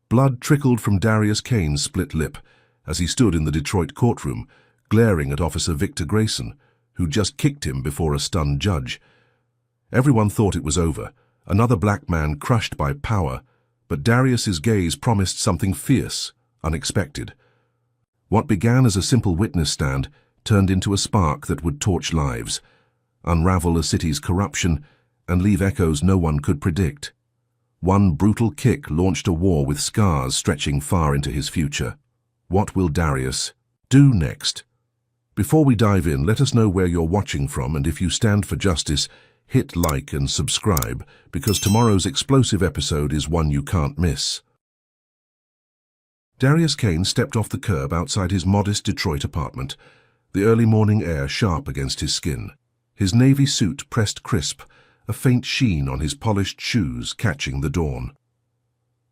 Blood trickled from Darius Kane's split lip as he stood in the Detroit courtroom, glaring at Officer Victor Grayson, who just kicked him before a stunned judge. Everyone thought it was over, another black man crushed by power, but Darius's gaze promised something fierce, unexpected. What began as a simple witness stand turned into a spark that would torch lives, unravel a city's corruption, and leave echoes no one could predict. One brutal kick launched a war with scars stretching far into his future. What will Darius do next? Before we dive in, let us know where you're watching from, and if you stand for justice, hit like and subscribe, because tomorrow's explosive episode is one you can't miss. Darius Kane stepped off the curb outside his modest Detroit apartment, the early morning air sharp against his skin. His navy suit pressed crisp, a faint sheen on his polished shoes catching the dawn.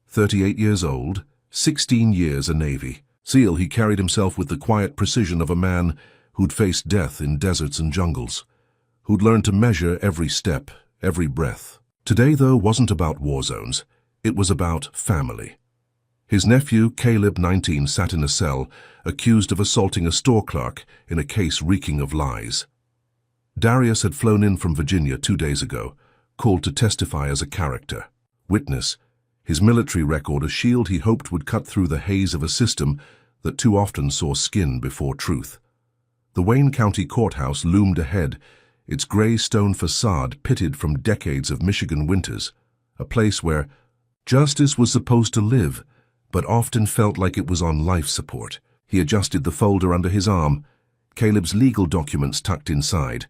38 years old, 16 years a Navy SEAL, he carried himself with the quiet precision of a man who'd faced death in deserts and jungles, who'd learned to measure every step, every breath. Today, though, wasn't about war zones. It was about family. His nephew, Caleb, 19, sat in a cell, accused of assaulting a store clerk in a case reeking of lies. Darius had flown in from Virginia 2 days ago, called to testify as a character, witness, his military record a shield he hoped would cut through the haze of a system that too often saw skin before truth. The Wayne County Courthouse loomed ahead, its gray stone facade pitted from decades of Michigan winters, a place where justice was supposed to live, but often felt like it was on life support. He adjusted the folder under his arm, Caleb's legal documents tucked inside,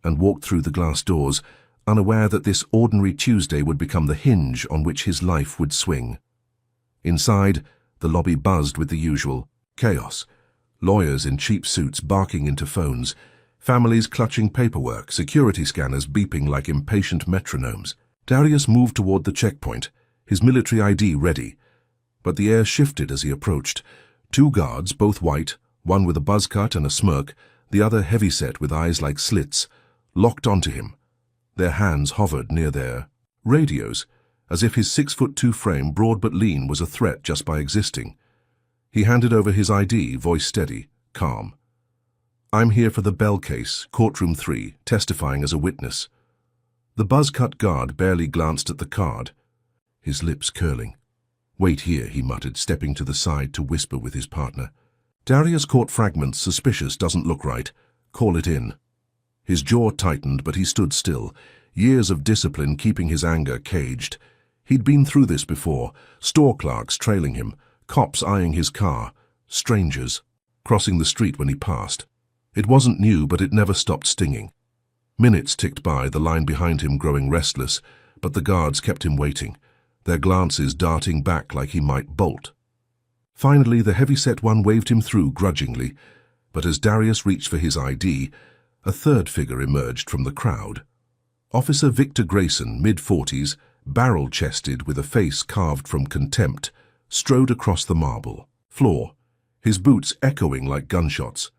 and walked through the glass doors, unaware that this ordinary Tuesday would become the hinge on which his life would swing. Inside, the lobby buzzed with the usual chaos. Lawyers in cheap suits barking into phones, families clutching paperwork, security scanners beeping like impatient metronomes. Darius moved toward the checkpoint, his military ID ready. But the air shifted as he approached. 2 guards, both white, one with a buzz cut and a smirk, the other heavyset with eyes like slits, locked onto him. Their hands hovered near their radios, as if his 6'2" frame, broad but lean, was a threat just by existing. He handed over his ID, voice steady, calm. "I'm here for the Bell case, courtroom 3, testifying as a witness." The buzz-cut guard barely glanced at the card, his lips curling. "Wait here," he muttered, stepping to the side to whisper with his partner. Darius caught fragments. "Suspicious, doesn't look right. Call it in." His jaw tightened, but he stood still, years of discipline keeping his anger caged. He'd been through this before, store clerks trailing him, cops eyeing his car, strangers crossing the street when he passed. It wasn't new, but it never stopped stinging. Minutes ticked by, the line behind him growing restless, but the guards kept him waiting, their glances darting back like he might bolt. Finally, the heavy-set one waved him through grudgingly, but as Darius reached for his ID, a third figure emerged from the crowd. Officer Victor Grayson, mid-40s, barrel-chested with a face carved from contempt, strode across the marble floor, his boots echoing like gunshots.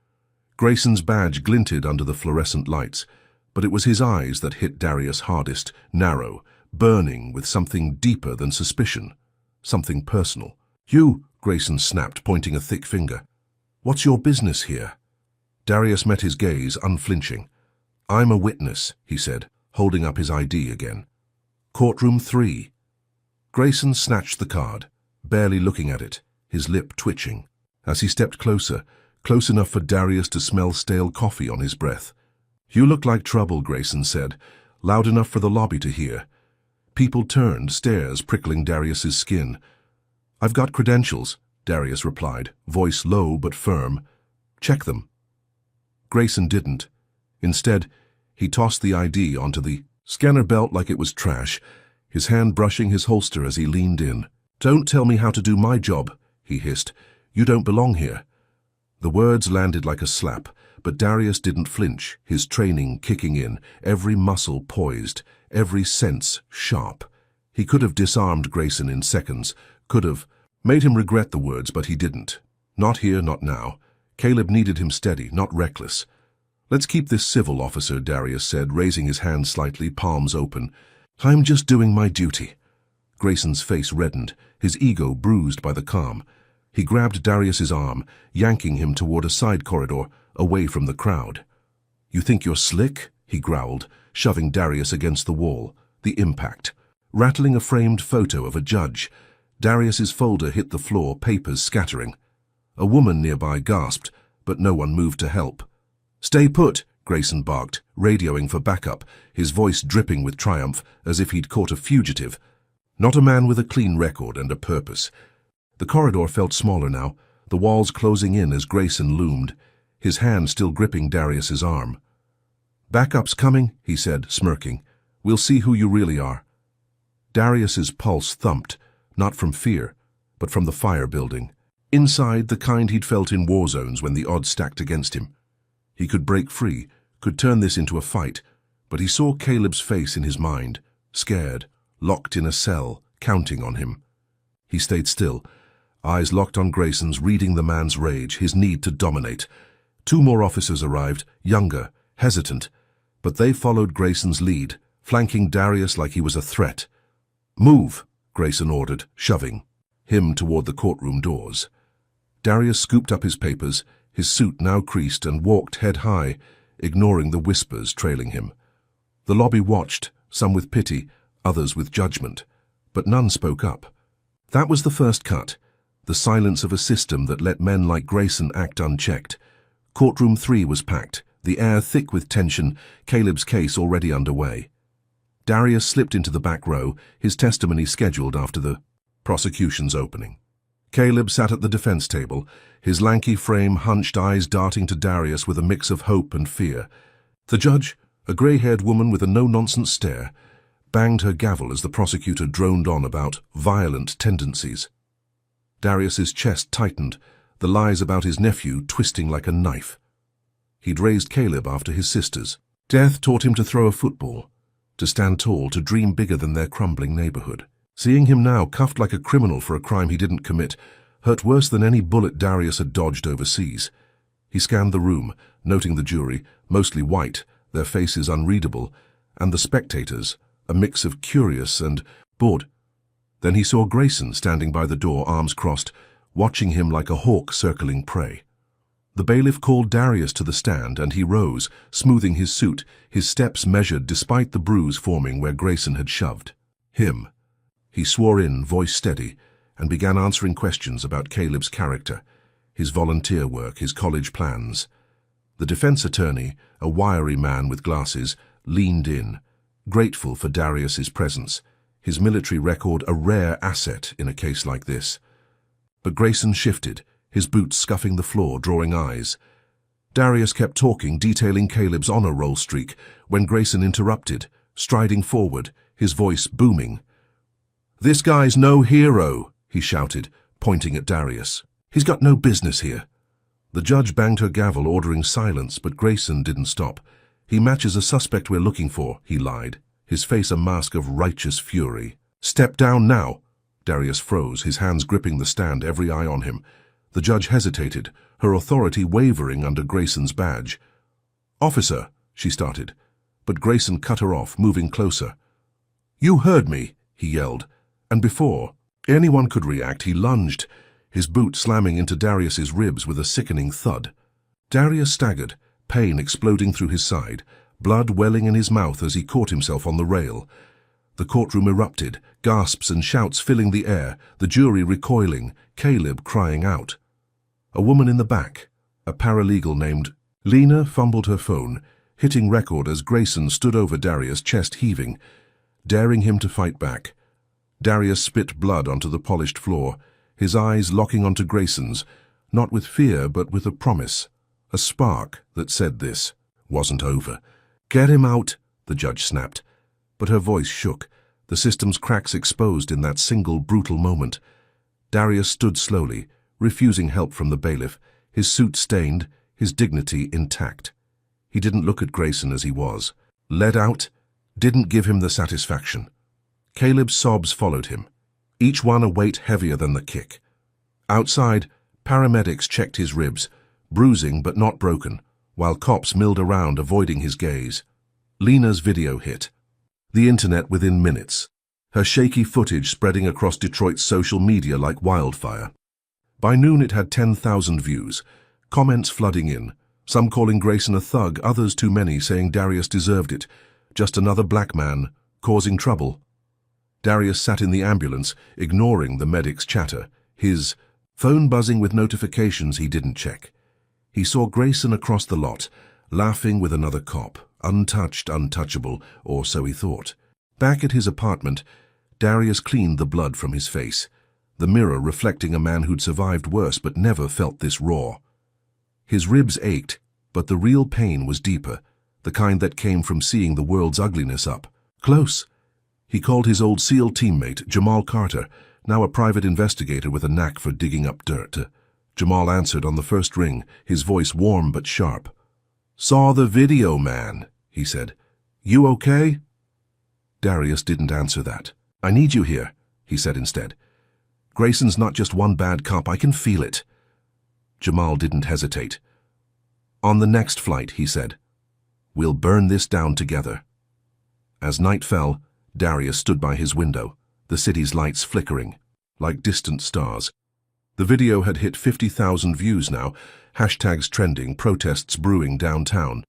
Grayson's badge glinted under the fluorescent lights, but it was his eyes that hit Darius hardest, narrow, burning with something deeper than suspicion, something personal. "You," Grayson snapped, pointing a thick finger. "What's your business here?" Darius met his gaze, unflinching. "I'm a witness," he said, holding up his ID again. "Courtroom 3. Grayson snatched the card, barely looking at it, his lip twitching. As he stepped closer, close enough for Darius to smell stale coffee on his breath. "You look like trouble," Grayson said, loud enough for the lobby to hear. People turned, stares prickling Darius's skin. "I've got credentials," Darius replied, voice low but firm. "Check them." Grayson didn't. Instead, he tossed the ID onto the scanner belt like it was trash, his hand brushing his holster as he leaned in. "Don't tell me how to do my job," he hissed. "You don't belong here." The words landed like a slap, but Darius didn't flinch, his training kicking in, every muscle poised, every sense sharp. He could have disarmed Grayson in seconds, could have made him regret the words, but he didn't. Not here, not now. Caleb needed him steady, not reckless. "Let's keep this civil, officer," Darius said, raising his hand slightly, palms open. "I'm just doing my duty." Grayson's face reddened, his ego bruised by the calm. He grabbed Darius's arm, yanking him toward a side corridor, away from the crowd. "You think you're slick?" he growled, shoving Darius against the wall. The impact. Rattling a framed photo of a judge. Darius's folder hit the floor, papers scattering. A woman nearby gasped, but no one moved to help. "Stay put," Grayson barked, radioing for backup, his voice dripping with triumph, as if he'd caught a fugitive. Not a man with a clean record and a purpose. The corridor felt smaller now, the walls closing in as Grayson loomed, his hand still gripping Darius's arm. "Backup's coming," he said, smirking. "We'll see who you really are." Darius's pulse thumped, not from fear, but from the fire building. Inside, the kind he'd felt in war zones when the odds stacked against him. He could break free, could turn this into a fight, but he saw Caleb's face in his mind, scared, locked in a cell, counting on him. He stayed still, eyes locked on Grayson's, reading the man's rage, his need to dominate. 2 more officers arrived, younger, hesitant, but they followed Grayson's lead, flanking Darius like he was a threat. "Move," Grayson ordered, shoving him toward the courtroom doors. Darius scooped up his papers, his suit now creased, and walked head high, ignoring the whispers trailing him. The lobby watched, some with pity, others with judgment, but none spoke up. That was the first cut, the silence of a system that let men like Grayson act unchecked. Courtroom 3 was packed, the air thick with tension, Caleb's case already underway. Darius slipped into the back row, his testimony scheduled after the prosecution's opening. Caleb sat at the defense table, his lanky frame hunched, eyes darting to Darius with a mix of hope and fear. The judge, a grey-haired woman with a no-nonsense stare, banged her gavel as the prosecutor droned on about violent tendencies. Darius's chest tightened, the lies about his nephew twisting like a knife. He'd raised Caleb after his sisters. Death taught him to throw a football, to stand tall, to dream bigger than their crumbling neighborhood. Seeing him now cuffed like a criminal for a crime he didn't commit hurt worse than any bullet Darius had dodged overseas. He scanned the room, noting the jury, mostly white, their faces unreadable, and the spectators, a mix of curious and bored. Then he saw Grayson standing by the door, arms crossed, watching him like a hawk circling prey. The bailiff called Darius to the stand, and he rose, smoothing his suit, his steps measured despite the bruise forming where Grayson had shoved him. He swore in, voice steady, and began answering questions about Caleb's character, his volunteer work, his college plans. The defense attorney, a wiry man with glasses, leaned in, grateful for Darius's presence, his military record a rare asset in a case like this. But Grayson shifted, his boots scuffing the floor, drawing eyes. Darius kept talking, detailing Caleb's honor roll streak, when Grayson interrupted, striding forward, his voice booming. "This guy's no hero," he shouted, pointing at Darius. "He's got no business here." The judge banged her gavel, ordering silence, but Grayson didn't stop. "He matches a suspect we're looking for," he lied, his face a mask of righteous fury. "Step down now." Darius froze, his hands gripping the stand, every eye on him. The judge hesitated, her authority wavering under Grayson's badge. "Officer," she started, but Grayson cut her off, moving closer. "You heard me," he yelled, and before anyone could react, he lunged, his boot slamming into Darius's ribs with a sickening thud. Darius staggered, pain exploding through his side, blood welling in his mouth as he caught himself on the rail. The courtroom erupted, gasps and shouts filling the air, the jury recoiling, Caleb crying out. A woman in the back, a paralegal named Lena, fumbled her phone, hitting record as Grayson stood over Darius, chest heaving, daring him to fight back. Darius spit blood onto the polished floor, his eyes locking onto Grayson's, not with fear but with a promise, a spark that said this wasn't over. "Get him out," the judge snapped, but her voice shook, the system's cracks exposed in that single brutal moment. Darius stood slowly, refusing help from the bailiff, his suit stained, his dignity intact. He didn't look at Grayson as he was. Let out didn't give him the satisfaction. Caleb's sobs followed him, each one a weight heavier than the kick. Outside, paramedics checked his ribs, bruising but not broken, while cops milled around avoiding his gaze. Lena's video hit the internet within minutes. her shaky footage spreading across Detroit's social media like wildfire. By noon it had 10,000 views, comments flooding in, some calling Grayson a thug, others too many saying Darius deserved it, just another black man, causing trouble. Darius sat in the ambulance, ignoring the medic's chatter, his phone buzzing with notifications he didn't check. He saw Grayson across the lot, laughing with another cop, untouched, untouchable, or so he thought. Back at his apartment, Darius cleaned the blood from his face, the mirror reflecting a man who'd survived worse but never felt this raw. His ribs ached, but the real pain was deeper, the kind that came from seeing the world's ugliness up close. He called his old SEAL teammate, Jamal Carter, now a private investigator with a knack for digging up dirt. Jamal answered on the first ring, his voice warm but sharp. "Saw the video, man," he said. "You okay?" Darius didn't answer that. "I need you here," he said instead. "Grayson's not just one bad cop, I can feel it." Jamal didn't hesitate. "On the next flight," he said. "We'll burn this down together." As night fell, Darius stood by his window, the city's lights flickering, like distant stars. The video had hit 50,000 views now, hashtags trending, protests brewing downtown.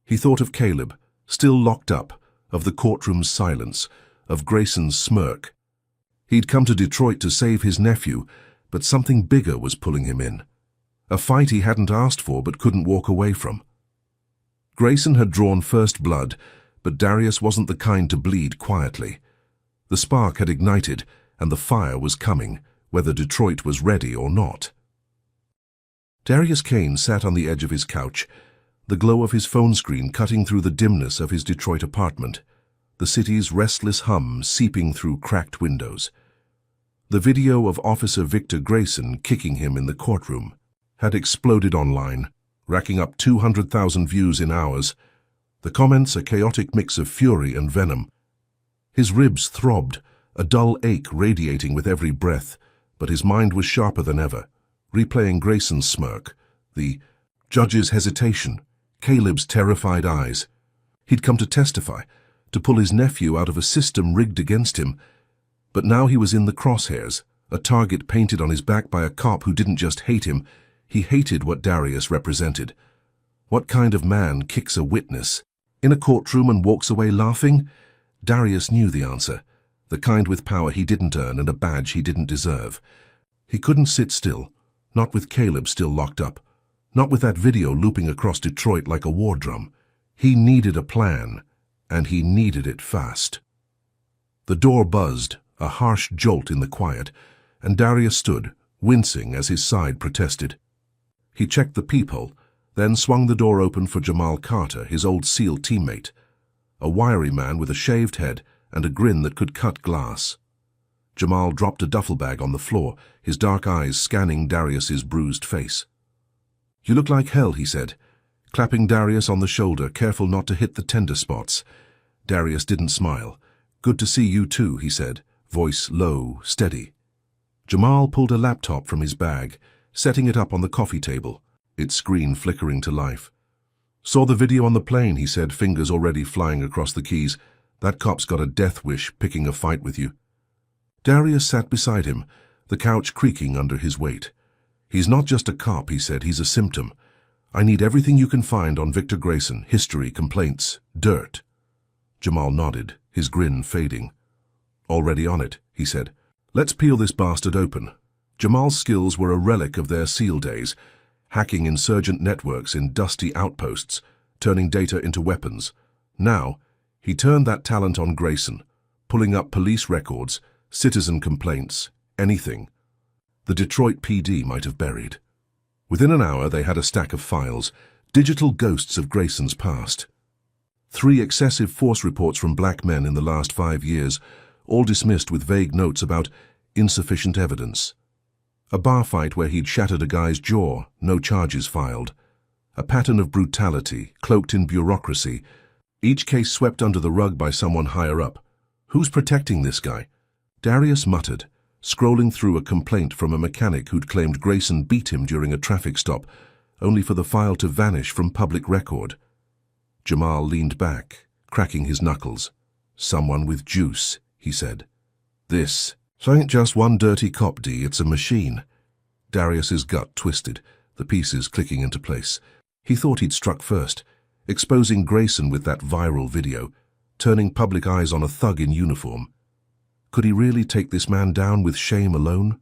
He thought of Caleb, still locked up, of the courtroom's silence, of Grayson's smirk. He'd come to Detroit to save his nephew, but something bigger was pulling him in. A fight he hadn't asked for but couldn't walk away from. Grayson had drawn first blood, but Darius wasn't the kind to bleed quietly. The spark had ignited, and the fire was coming, whether Detroit was ready or not. Darius Kane sat on the edge of his couch, the glow of his phone screen cutting through the dimness of his Detroit apartment, the city's restless hum seeping through cracked windows. The video of Officer Victor Grayson kicking him in the courtroom had exploded online, racking up 200,000 views in hours. The comments a chaotic mix of fury and venom. His ribs throbbed, a dull ache radiating with every breath, but his mind was sharper than ever, replaying Grayson's smirk, the judge's hesitation, Caleb's terrified eyes. He'd come to testify, to pull his nephew out of a system rigged against him, but now he was in the crosshairs, a target painted on his back by a cop who didn't just hate him, he hated what Darius represented. What kind of man kicks a witness in a courtroom and walks away laughing? Darius knew the answer, the kind with power he didn't earn and a badge he didn't deserve. He couldn't sit still, not with Caleb still locked up, not with that video looping across Detroit like a war drum. He needed a plan, and he needed it fast. The door buzzed, a harsh jolt in the quiet, and Darius stood, wincing as his side protested. He checked the peephole, then swung the door open for Jamal Carter, his old SEAL teammate, a wiry man with a shaved head and a grin that could cut glass. Jamal dropped a duffel bag on the floor, his dark eyes scanning Darius's bruised face. "You look like hell," he said, clapping Darius on the shoulder, careful not to hit the tender spots. Darius didn't smile. "Good to see you too," he said, voice low, steady. Jamal pulled a laptop from his bag, setting it up on the coffee table, its screen flickering to life. "Saw the video on the plane," he said, fingers already flying across the keys. "That cop's got a death wish picking a fight with you." Darius sat beside him, the couch creaking under his weight. "He's not just a cop," he said, "he's a symptom. I need everything you can find on Victor Grayson, history, complaints, dirt." Jamal nodded, his grin fading. "Already on it," he said. "Let's peel this bastard open." Jamal's skills were a relic of their SEAL days, hacking insurgent networks in dusty outposts, turning data into weapons. Now, he turned that talent on Grayson, pulling up police records, citizen complaints, anything the Detroit PD might have buried. Within an hour, they had a stack of files, digital ghosts of Grayson's past. 3 excessive force reports from black men in the last 5 years, all dismissed with vague notes about insufficient evidence. A bar fight where he'd shattered a guy's jaw, no charges filed. A pattern of brutality, cloaked in bureaucracy, each case swept under the rug by someone higher up. Who's protecting this guy? Darius muttered, scrolling through a complaint from a mechanic who'd claimed Grayson beat him during a traffic stop, only for the file to vanish from public record. Jamal leaned back, cracking his knuckles. "Someone with juice," he said. This ain't just one dirty cop, D, it's a machine. Darius's gut twisted, the pieces clicking into place. He thought he'd struck first, exposing Grayson with that viral video, turning public eyes on a thug in uniform. Could he really take this man down with shame alone?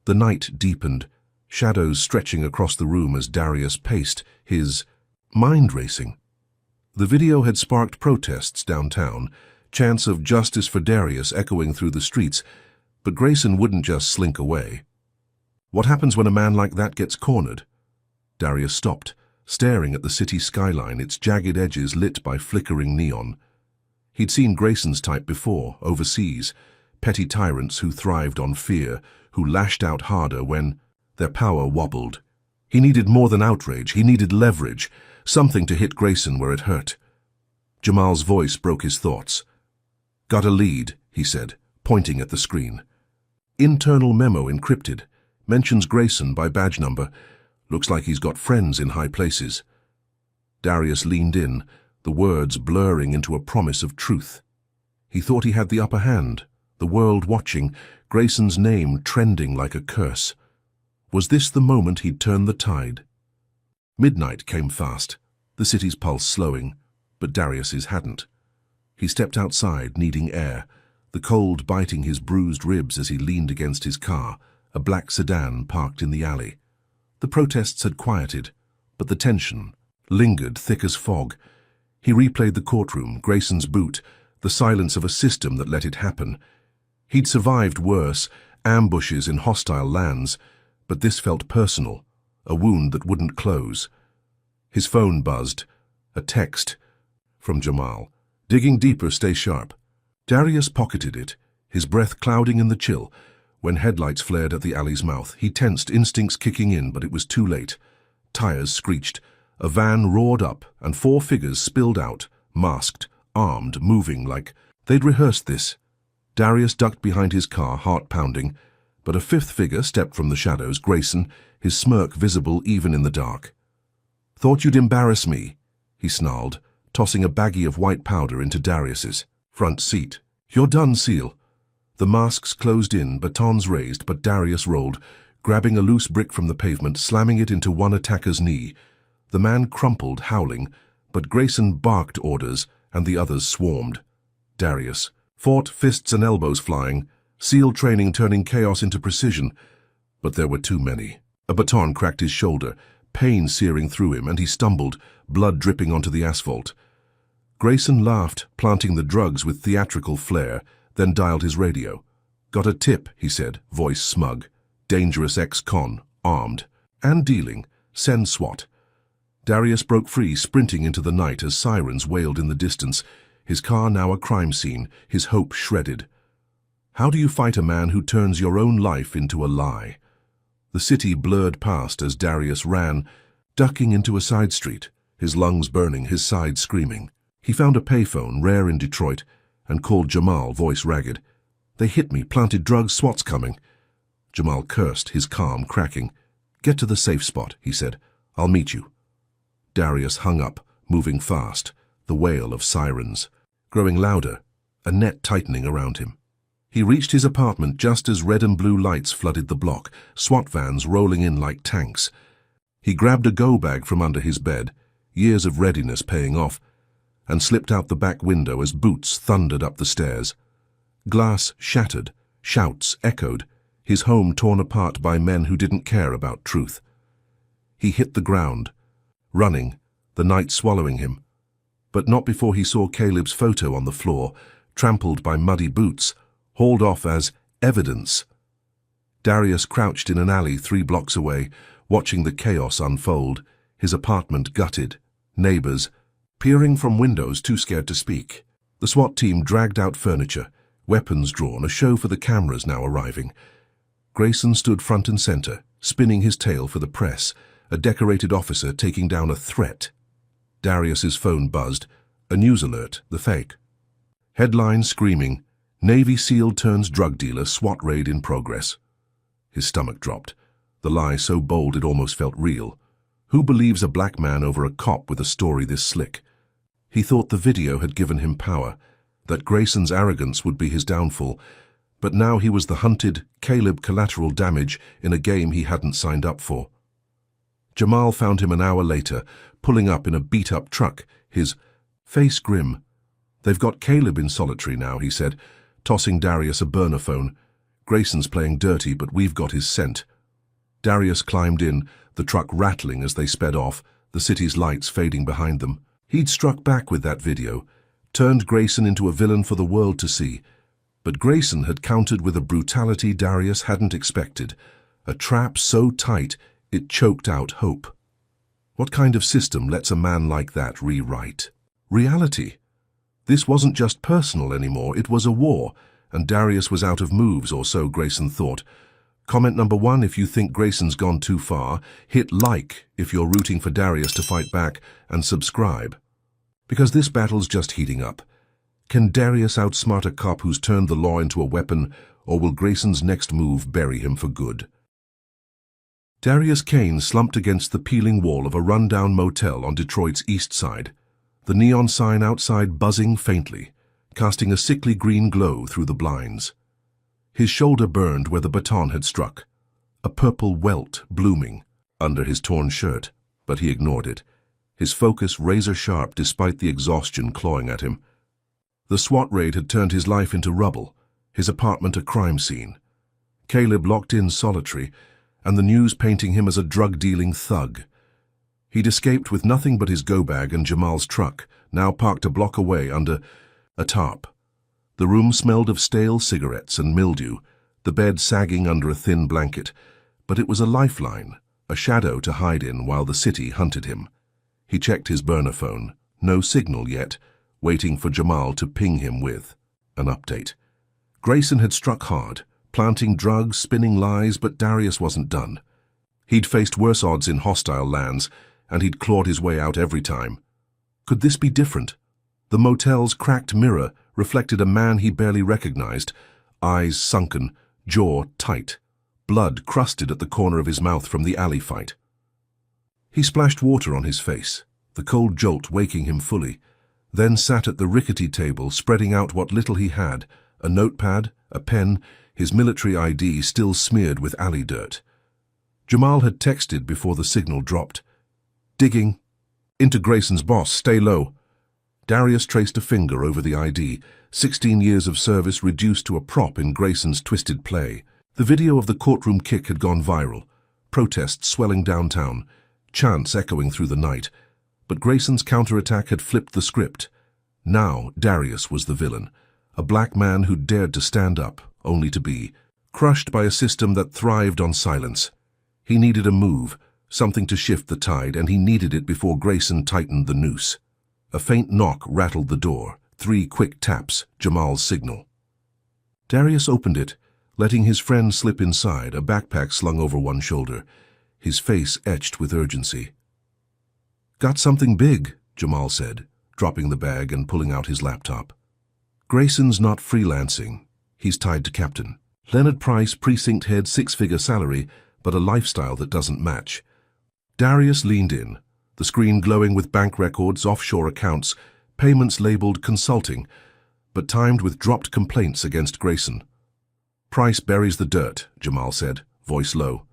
The night deepened, shadows stretching across the room as Darius paced, his mind racing. The video had sparked protests downtown, chants of justice for Darius echoing through the streets, but Grayson wouldn't just slink away. What happens when a man like that gets cornered? Darius stopped, staring at the city skyline, its jagged edges lit by flickering neon. He'd seen Grayson's type before, overseas, petty tyrants who thrived on fear, who lashed out harder when their power wobbled. He needed more than outrage, he needed leverage, something to hit Grayson where it hurt. Jamal's voice broke his thoughts. "Got a lead," he said, pointing at the screen. "Internal memo encrypted. Mentions Grayson by badge number. Looks like he's got friends in high places." Darius leaned in, the words blurring into a promise of truth. He thought he had the upper hand, the world watching, Grayson's name trending like a curse. Was this the moment he'd turn the tide? Midnight came fast, the city's pulse slowing, but Darius's hadn't. He stepped outside, needing air, the cold biting his bruised ribs as he leaned against his car, a black sedan parked in the alley. The protests had quieted, but the tension lingered thick as fog. He replayed the courtroom, Grayson's boot, the silence of a system that let it happen. He'd survived worse, ambushes in hostile lands, but this felt personal, a wound that wouldn't close. His phone buzzed, a text from Jamal. "Digging deeper, stay sharp." Darius pocketed it, his breath clouding in the chill. When headlights flared at the alley's mouth, he tensed, instincts kicking in, but it was too late. Tires screeched. A van roared up, and 4 figures spilled out, masked, armed, moving like they'd rehearsed this. Darius ducked behind his car, heart pounding, but a 5th figure stepped from the shadows, Grayson, his smirk visible even in the dark. "Thought you'd embarrass me," he snarled, tossing a baggie of white powder into Darius's front seat. "You're done, Seal." The masks closed in, batons raised, but Darius rolled, grabbing a loose brick from the pavement, slamming it into one attacker's knee. The man crumpled, howling, but Grayson barked orders, and the others swarmed. Darius fought, fists and elbows flying, SEAL training turning chaos into precision, but there were too many. A baton cracked his shoulder, pain searing through him, and he stumbled, blood dripping onto the asphalt. Grayson laughed, planting the drugs with theatrical flair, then dialed his radio. "Got a tip," he said, voice smug. "Dangerous ex-con, armed, and dealing. Send SWAT." Darius broke free, sprinting into the night as sirens wailed in the distance, his car now a crime scene, his hope shredded. How do you fight a man who turns your own life into a lie? The city blurred past as Darius ran, ducking into a side street, his lungs burning, his side screaming. He found a payphone, rare in Detroit, and called Jamal, voice ragged. "They hit me, planted drugs, SWAT's coming." Jamal cursed, his calm cracking. "Get to the safe spot," he said. "I'll meet you." Darius hung up, moving fast, the wail of sirens growing louder, a net tightening around him. He reached his apartment just as red and blue lights flooded the block, SWAT vans rolling in like tanks. He grabbed a go bag from under his bed, years of readiness paying off, and slipped out the back window as boots thundered up the stairs. Glass shattered, shouts echoed, his home torn apart by men who didn't care about truth. He hit the ground, running, the night swallowing him, but not before he saw Caleb's photo on the floor, trampled by muddy boots, hauled off as evidence. Darius crouched in an alley 3 blocks away, watching the chaos unfold, his apartment gutted, neighbors peering from windows too scared to speak. The SWAT team dragged out furniture, weapons drawn, a show for the cameras now arriving. Grayson stood front and center, spinning his tale for the press, a decorated officer taking down a threat. Darius's phone buzzed, a news alert, the fake. Headline screaming, "Navy SEAL turns drug dealer, SWAT raid in progress." His stomach dropped, the lie so bold it almost felt real. Who believes a black man over a cop with a story this slick? He thought the video had given him power, that Grayson's arrogance would be his downfall, But now he was the hunted Caleb collateral damage in a game he hadn't signed up for. Jamal found him an hour later, pulling up in a beat-up truck, his face grim. "They've got Caleb in solitary now," he said, tossing Darius a burner phone. "Grayson's playing dirty, but we've got his scent." Darius climbed in, the truck rattling as they sped off, the city's lights fading behind them. He'd struck back with that video, turned Grayson into a villain for the world to see. But Grayson had countered with a brutality Darius hadn't expected, a trap so tight it choked out hope. What kind of system lets a man like that rewrite reality? This wasn't just personal anymore, it was a war, and Darius was out of moves, or so Grayson thought. Comment number 1 if you think Grayson's gone too far, hit like if you're rooting for Darius to fight back, and subscribe. Because this battle's just heating up. Can Darius outsmart a cop who's turned the law into a weapon, or will Grayson's next move bury him for good? Darius Kane slumped against the peeling wall of a rundown motel on Detroit's east side, the neon sign outside buzzing faintly, casting a sickly green glow through the blinds. His shoulder burned where the baton had struck, a purple welt blooming under his torn shirt, but he ignored it, his focus razor-sharp despite the exhaustion clawing at him. The SWAT raid had turned his life into rubble, his apartment a crime scene. Caleb locked in solitary, and the news painting him as a drug-dealing thug. He'd escaped with nothing but his go-bag and Jamal's truck, now parked a block away under a tarp. The room smelled of stale cigarettes and mildew, the bed sagging under a thin blanket, but it was a lifeline, a shadow to hide in while the city hunted him. He checked his burner phone, no signal yet, waiting for Jamal to ping him with an update. Grayson had struck hard, planting drugs, spinning lies, but Darius wasn't done. He'd faced worse odds in hostile lands, and he'd clawed his way out every time. Could this be different? The motel's cracked mirror reflected a man he barely recognized, eyes sunken, jaw tight, blood crusted at the corner of his mouth from the alley fight. He splashed water on his face, the cold jolt waking him fully, then sat at the rickety table, spreading out what little he had, a notepad, a pen, his military ID still smeared with alley dirt. Jamal had texted before the signal dropped. "Digging. Into Grayson's boss, stay low." Darius traced a finger over the ID, 16 years of service reduced to a prop in Grayson's twisted play. The video of the courtroom kick had gone viral, protests swelling downtown, chants echoing through the night. But Grayson's counterattack had flipped the script. Now Darius was the villain, a black man who dared to stand up, only to be crushed by a system that thrived on silence. He needed a move, something to shift the tide, and he needed it before Grayson tightened the noose. A faint knock rattled the door, 3 quick taps, Jamal's signal. Darius opened it, letting his friend slip inside, a backpack slung over one shoulder, his face etched with urgency. "Got something big," Jamal said, dropping the bag and pulling out his laptop. "Grayson's not freelancing. He's tied to Captain Leonard Price, precinct head, 6-figure salary, but a lifestyle that doesn't match." Darius leaned in, the screen glowing with bank records, offshore accounts, payments labeled consulting, but timed with dropped complaints against Grayson. "Price buries the dirt," Jamal said, voice low.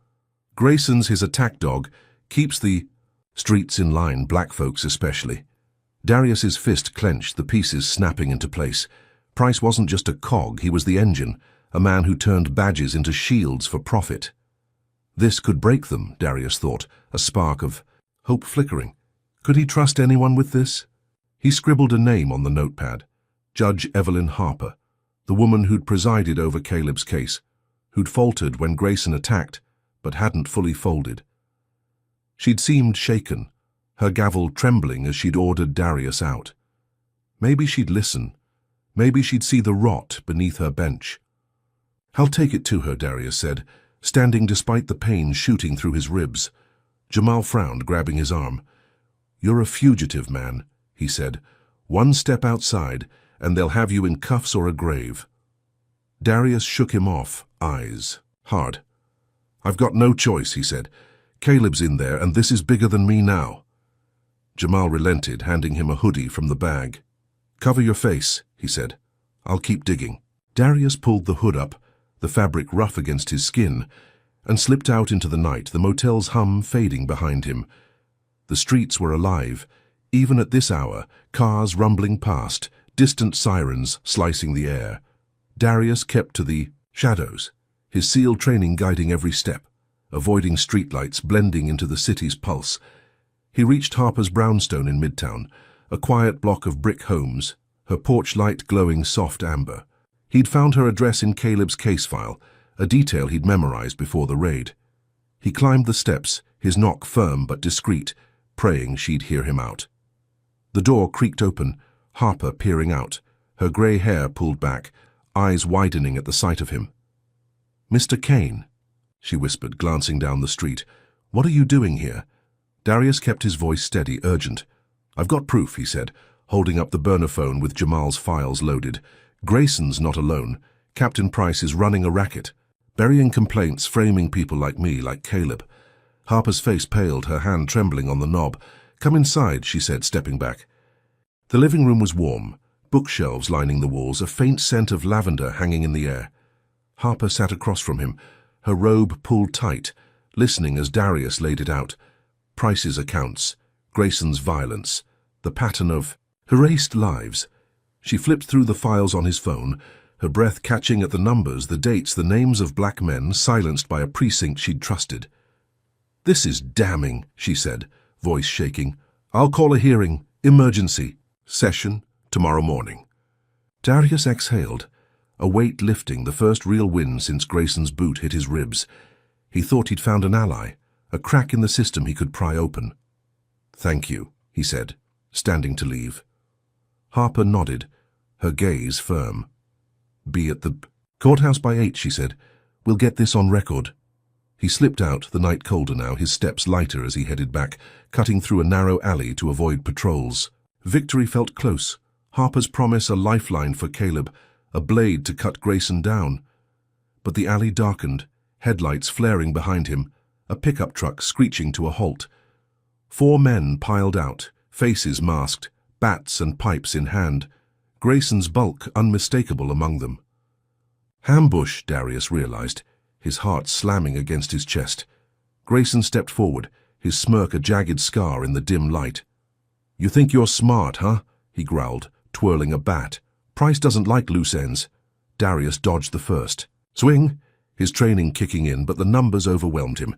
"Grayson's his attack dog, keeps the streets in line, black folks especially." Darius's fist clenched, the pieces snapping into place. Price wasn't just a cog, he was the engine, a man who turned badges into shields for profit. This could break them, Darius thought, a spark of hope flickering. Could he trust anyone with this? He scribbled a name on the notepad. Judge Evelyn Harper, the woman who'd presided over Caleb's case, who'd faltered when Grayson attacked, but hadn't fully folded. She'd seemed shaken, her gavel trembling as she'd ordered Darius out. Maybe she'd listen. Maybe she'd see the rot beneath her bench. "I'll take it to her," Darius said, standing despite the pain shooting through his ribs. Jamal frowned, grabbing his arm. "You're a fugitive, man," he said. "One step outside, and they'll have you in cuffs or a grave." Darius shook him off, eyes hard. "I've got no choice," he said. "Caleb's in there, and this is bigger than me now." Jamal relented, handing him a hoodie from the bag. "Cover your face," he said. "I'll keep digging." Darius pulled the hood up, the fabric rough against his skin, and slipped out into the night, the motel's hum fading behind him. The streets were alive. Even at this hour, cars rumbling past, distant sirens slicing the air. Darius kept to the shadows, his SEAL training guiding every step, avoiding streetlights blending into the city's pulse. He reached Harper's brownstone in Midtown, a quiet block of brick homes, her porch light glowing soft amber. He'd found her address in Caleb's case file, a detail he'd memorized before the raid. He climbed the steps, his knock firm but discreet, praying she'd hear him out. The door creaked open, Harper peering out, her grey hair pulled back, eyes widening at the sight of him. "Mr. Kane," she whispered, glancing down the street. "What are you doing here?" Darius kept his voice steady, urgent. "I've got proof," he said, holding up the burner phone with Jamal's files loaded. "Grayson's not alone. Captain Price is running a racket, burying complaints, framing people like me, like Caleb." Harper's face paled, her hand trembling on the knob. "Come inside," she said, stepping back. The living room was warm, bookshelves lining the walls, a faint scent of lavender hanging in the air. Harper sat across from him, her robe pulled tight, listening as Darius laid it out. Price's accounts, Grayson's violence, the pattern of erased lives. She flipped through the files on his phone, her breath catching at the numbers, the dates, the names of black men silenced by a precinct she'd trusted. "This is damning," she said, voice shaking. "I'll call a hearing, emergency, session, tomorrow morning." Darius exhaled, a weight lifting, the first real win since Grayson's boot hit his ribs. He thought he'd found an ally, a crack in the system he could pry open. "Thank you," he said, standing to leave. Harper nodded, her gaze firm. "Be at the courthouse by 8, she said. "We'll get this on record." He slipped out, the night colder now, his steps lighter as he headed back, cutting through a narrow alley to avoid patrols. Victory felt close. Harper's promise, a lifeline for Caleb, a blade to cut Grayson down. But the alley darkened, headlights flaring behind him, a pickup truck screeching to a halt. 4 men piled out, faces masked, bats and pipes in hand, Grayson's bulk unmistakable among them. Ambush, Darius realized, his heart slamming against his chest. Grayson stepped forward, his smirk a jagged scar in the dim light. "You think you're smart, huh?" he growled, twirling a bat. "Price doesn't like loose ends." Darius dodged the first. Swing! His training kicking in, but the numbers overwhelmed him.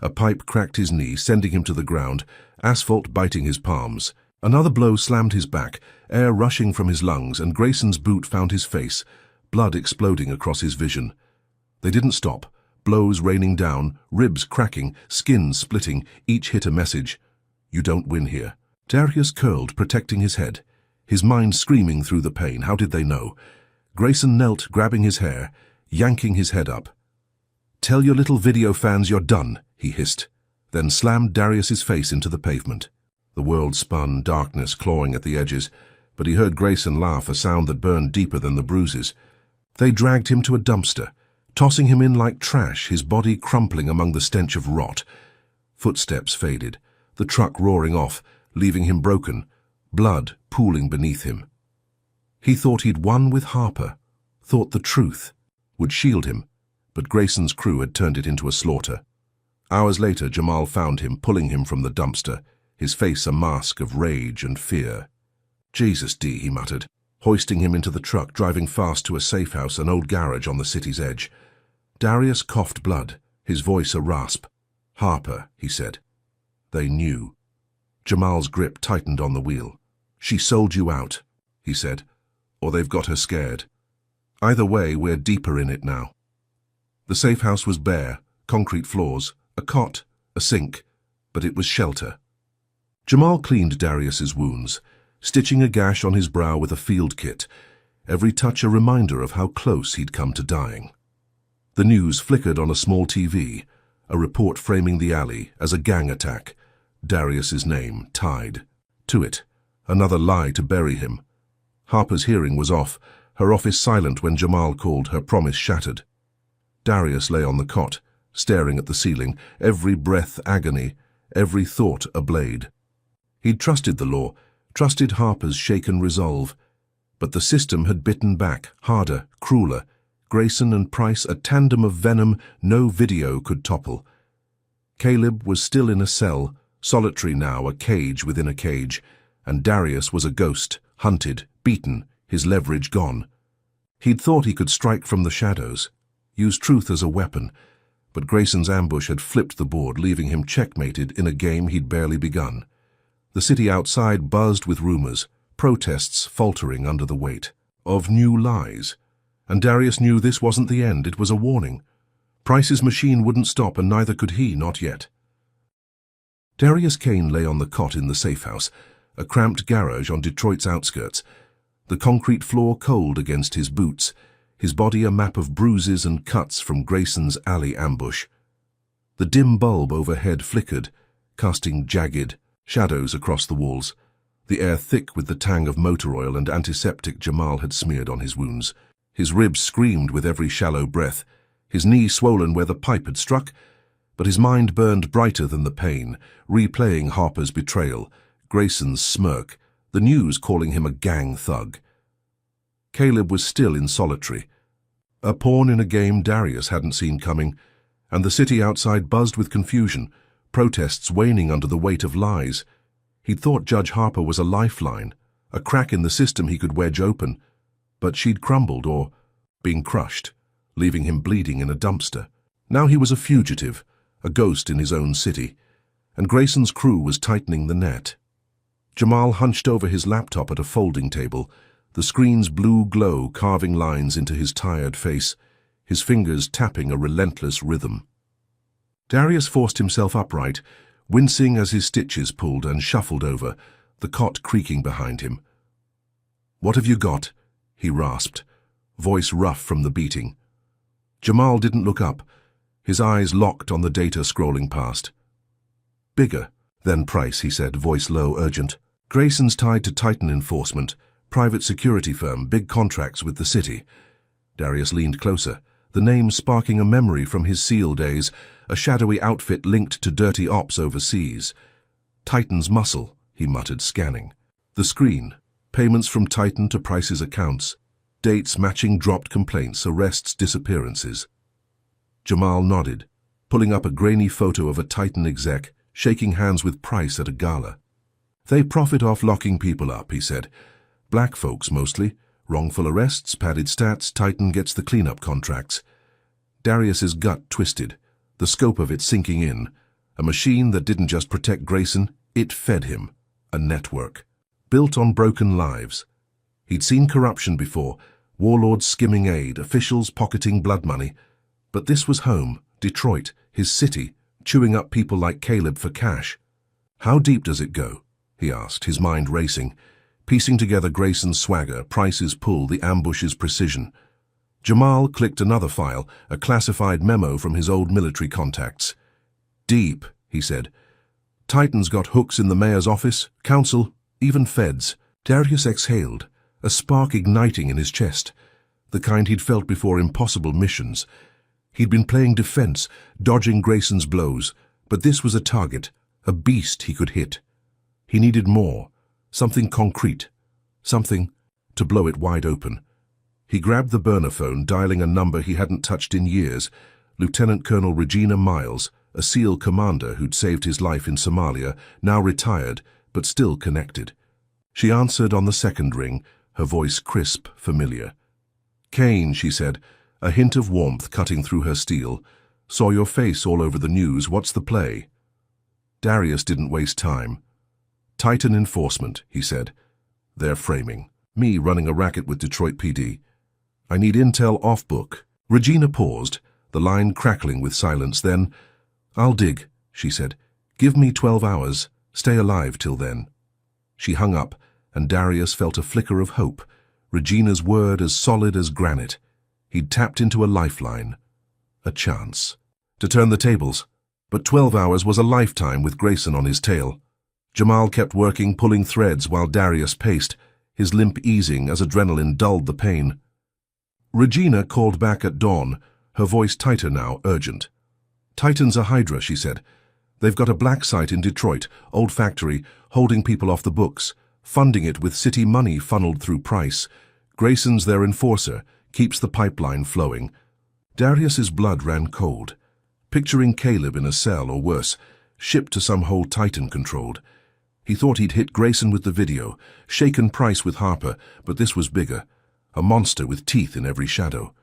A pipe cracked his knee, sending him to the ground, asphalt biting his palms. Another blow slammed his back, air rushing from his lungs, and Grayson's boot found his face, blood exploding across his vision. They didn't stop, blows raining down, ribs cracking, skin splitting, each hit a message. "You don't win here." Darius curled, protecting his head, his mind screaming through the pain. How did they know? Grayson knelt, grabbing his hair, yanking his head up. "Tell your little video fans you're done," he hissed, then slammed Darius's face into the pavement. The world spun, darkness clawing at the edges, but he heard Grayson laugh, a sound that burned deeper than the bruises. They dragged him to a dumpster, tossing him in like trash, his body crumpling among the stench of rot. Footsteps faded, the truck roaring off, leaving him broken, blood pooling beneath him. He thought he'd won with Harper, thought the truth would shield him, but Grayson's crew had turned it into a slaughter. Hours later, Jamal found him, pulling him from the dumpster, his face a mask of rage and fear. "Jesus, D," he muttered, hoisting him into the truck, driving fast to a safe house, an old garage on the city's edge. Darius coughed blood, his voice a rasp. "Harper," he said. They knew. Jamal's grip tightened on the wheel. "She sold you out," he said, "or they've got her scared. Either way, we're deeper in it now." The safe house was bare, concrete floors, a cot, a sink, but it was shelter. Jamal cleaned Darius's wounds, stitching a gash on his brow with a field kit, every touch a reminder of how close he'd come to dying. The news flickered on a small TV, a report framing the alley as a gang attack, Darius's name tied to it, another lie to bury him. Harper's hearing was off, her office silent when Jamal called, her promise shattered. Darius lay on the cot, staring at the ceiling, every breath agony, every thought a blade. He'd trusted the law, trusted Harper's shaken resolve, but the system had bitten back, harder, crueler. Grayson and Price, a tandem of venom no video could topple. Caleb was still in a cell, solitary now, a cage within a cage, and Darius was a ghost, hunted, beaten, his leverage gone. He'd thought he could strike from the shadows, use truth as a weapon, but Grayson's ambush had flipped the board, leaving him checkmated in a game he'd barely begun. The city outside buzzed with rumors, protests faltering under the weight of new lies. And Darius knew this wasn't the end, it was a warning. Price's machine wouldn't stop, and neither could he, not yet. Darius Kane lay on the cot in the safe house, a cramped garage on Detroit's outskirts, the concrete floor cold against his boots, his body a map of bruises and cuts from Grayson's alley ambush. The dim bulb overhead flickered, casting jagged shadows across the walls, the air thick with the tang of motor oil and antiseptic Jamal had smeared on his wounds. His ribs screamed with every shallow breath, his knee swollen where the pipe had struck, but his mind burned brighter than the pain, replaying Harper's betrayal, Grayson's smirk, the news calling him a gang thug. Caleb was still in solitary, a pawn in a game Darius hadn't seen coming, and the city outside buzzed with confusion, protests waning under the weight of lies. He'd thought Judge Harper was a lifeline, a crack in the system he could wedge open, but she'd crumbled or been crushed, leaving him bleeding in a dumpster. Now he was a fugitive, a ghost in his own city, and Grayson's crew was tightening the net. Jamal hunched over his laptop at a folding table, the screen's blue glow carving lines into his tired face, his fingers tapping a relentless rhythm. Darius forced himself upright, wincing as his stitches pulled, and shuffled over, the cot creaking behind him. "What have you got?" he rasped, voice rough from the beating. Jamal didn't look up, his eyes locked on the data scrolling past. "Bigger than Price," he said, voice low, urgent. "Grayson's tied to Titan Enforcement, private security firm, big contracts with the city." Darius leaned closer, the name sparking a memory from his SEAL days, a shadowy outfit linked to dirty ops overseas. "Titan's muscle," he muttered, scanning. The screen, payments from Titan to Price's accounts, dates matching dropped complaints, arrests, disappearances. Jamal nodded, pulling up a grainy photo of a Titan exec, shaking hands with Price at a gala. "They profit off locking people up," he said. "Black folks mostly. Wrongful arrests, padded stats, Titan gets the cleanup contracts." Darius's gut twisted, the scope of it sinking in. A machine that didn't just protect Grayson, it fed him. A network, built on broken lives. He'd seen corruption before, warlords skimming aid, officials pocketing blood money. But this was home, Detroit, his city, chewing up people like Caleb for cash. "How deep does it go?" he asked, his mind racing, piecing together Grayson's swagger, Price's pull, the ambush's precision. Jamal clicked another file, a classified memo from his old military contacts. "Deep," he said. "Titan's got hooks in the mayor's office, council, even feds." Darius exhaled, a spark igniting in his chest, the kind he'd felt before impossible missions. He'd been playing defense, dodging Grayson's blows, but this was a target, a beast he could hit. He needed more, something concrete, something to blow it wide open. He grabbed the burner phone, dialing a number he hadn't touched in years, Lieutenant Colonel Regina Miles, a SEAL commander who'd saved his life in Somalia, now retired, but still connected. She answered on the second ring, her voice crisp, familiar. "Kane," she said, a hint of warmth cutting through her steel. "Saw your face all over the news. What's the play?" Darius didn't waste time. "Titan Enforcement," he said. "They're framing me running a racket with Detroit PD. I need intel off book." Regina paused, the line crackling with silence. Then, "I'll dig," she said. "Give me 12 hours. Stay alive till then." She hung up, and Darius felt a flicker of hope, Regina's word as solid as granite. He'd tapped into a lifeline, a chance to turn the tables. But 12 hours was a lifetime with Grayson on his tail. Jamal kept working, pulling threads while Darius paced, his limp easing as adrenaline dulled the pain. Regina called back at dawn, her voice tighter now, urgent. "Titan's a hydra," she said. "They've got a black site in Detroit, old factory, holding people off the books, funding it with city money funneled through Price. Grayson's their enforcer, keeps the pipeline flowing. Darius's blood ran cold. Picturing Caleb in a cell or worse, shipped to some hole Titan controlled. He thought he'd hit Grayson with the video, shaken Price with Harper, but this was bigger. A monster with teeth in every shadow.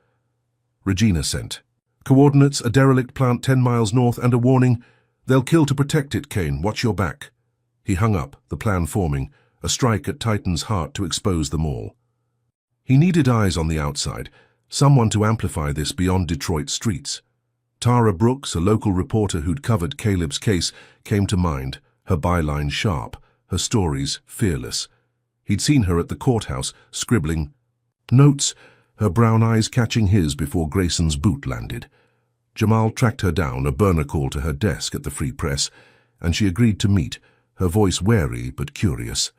Regina sent. Coordinates, a derelict plant 10 miles north, and a warning. They'll kill to protect it, Kane. Watch your back. He hung up, the plan forming, a strike at Titan's heart to expose them all. He needed eyes on the outside, someone to amplify this beyond Detroit's streets. Tara Brooks, a local reporter who'd covered Caleb's case, came to mind, her byline sharp, her stories fearless. He'd seen her at the courthouse, scribbling notes, her brown eyes catching his before Grayson's boot landed. Jamal tracked her down, a burner call to her desk at the Free Press, and she agreed to meet, her voice wary but curious.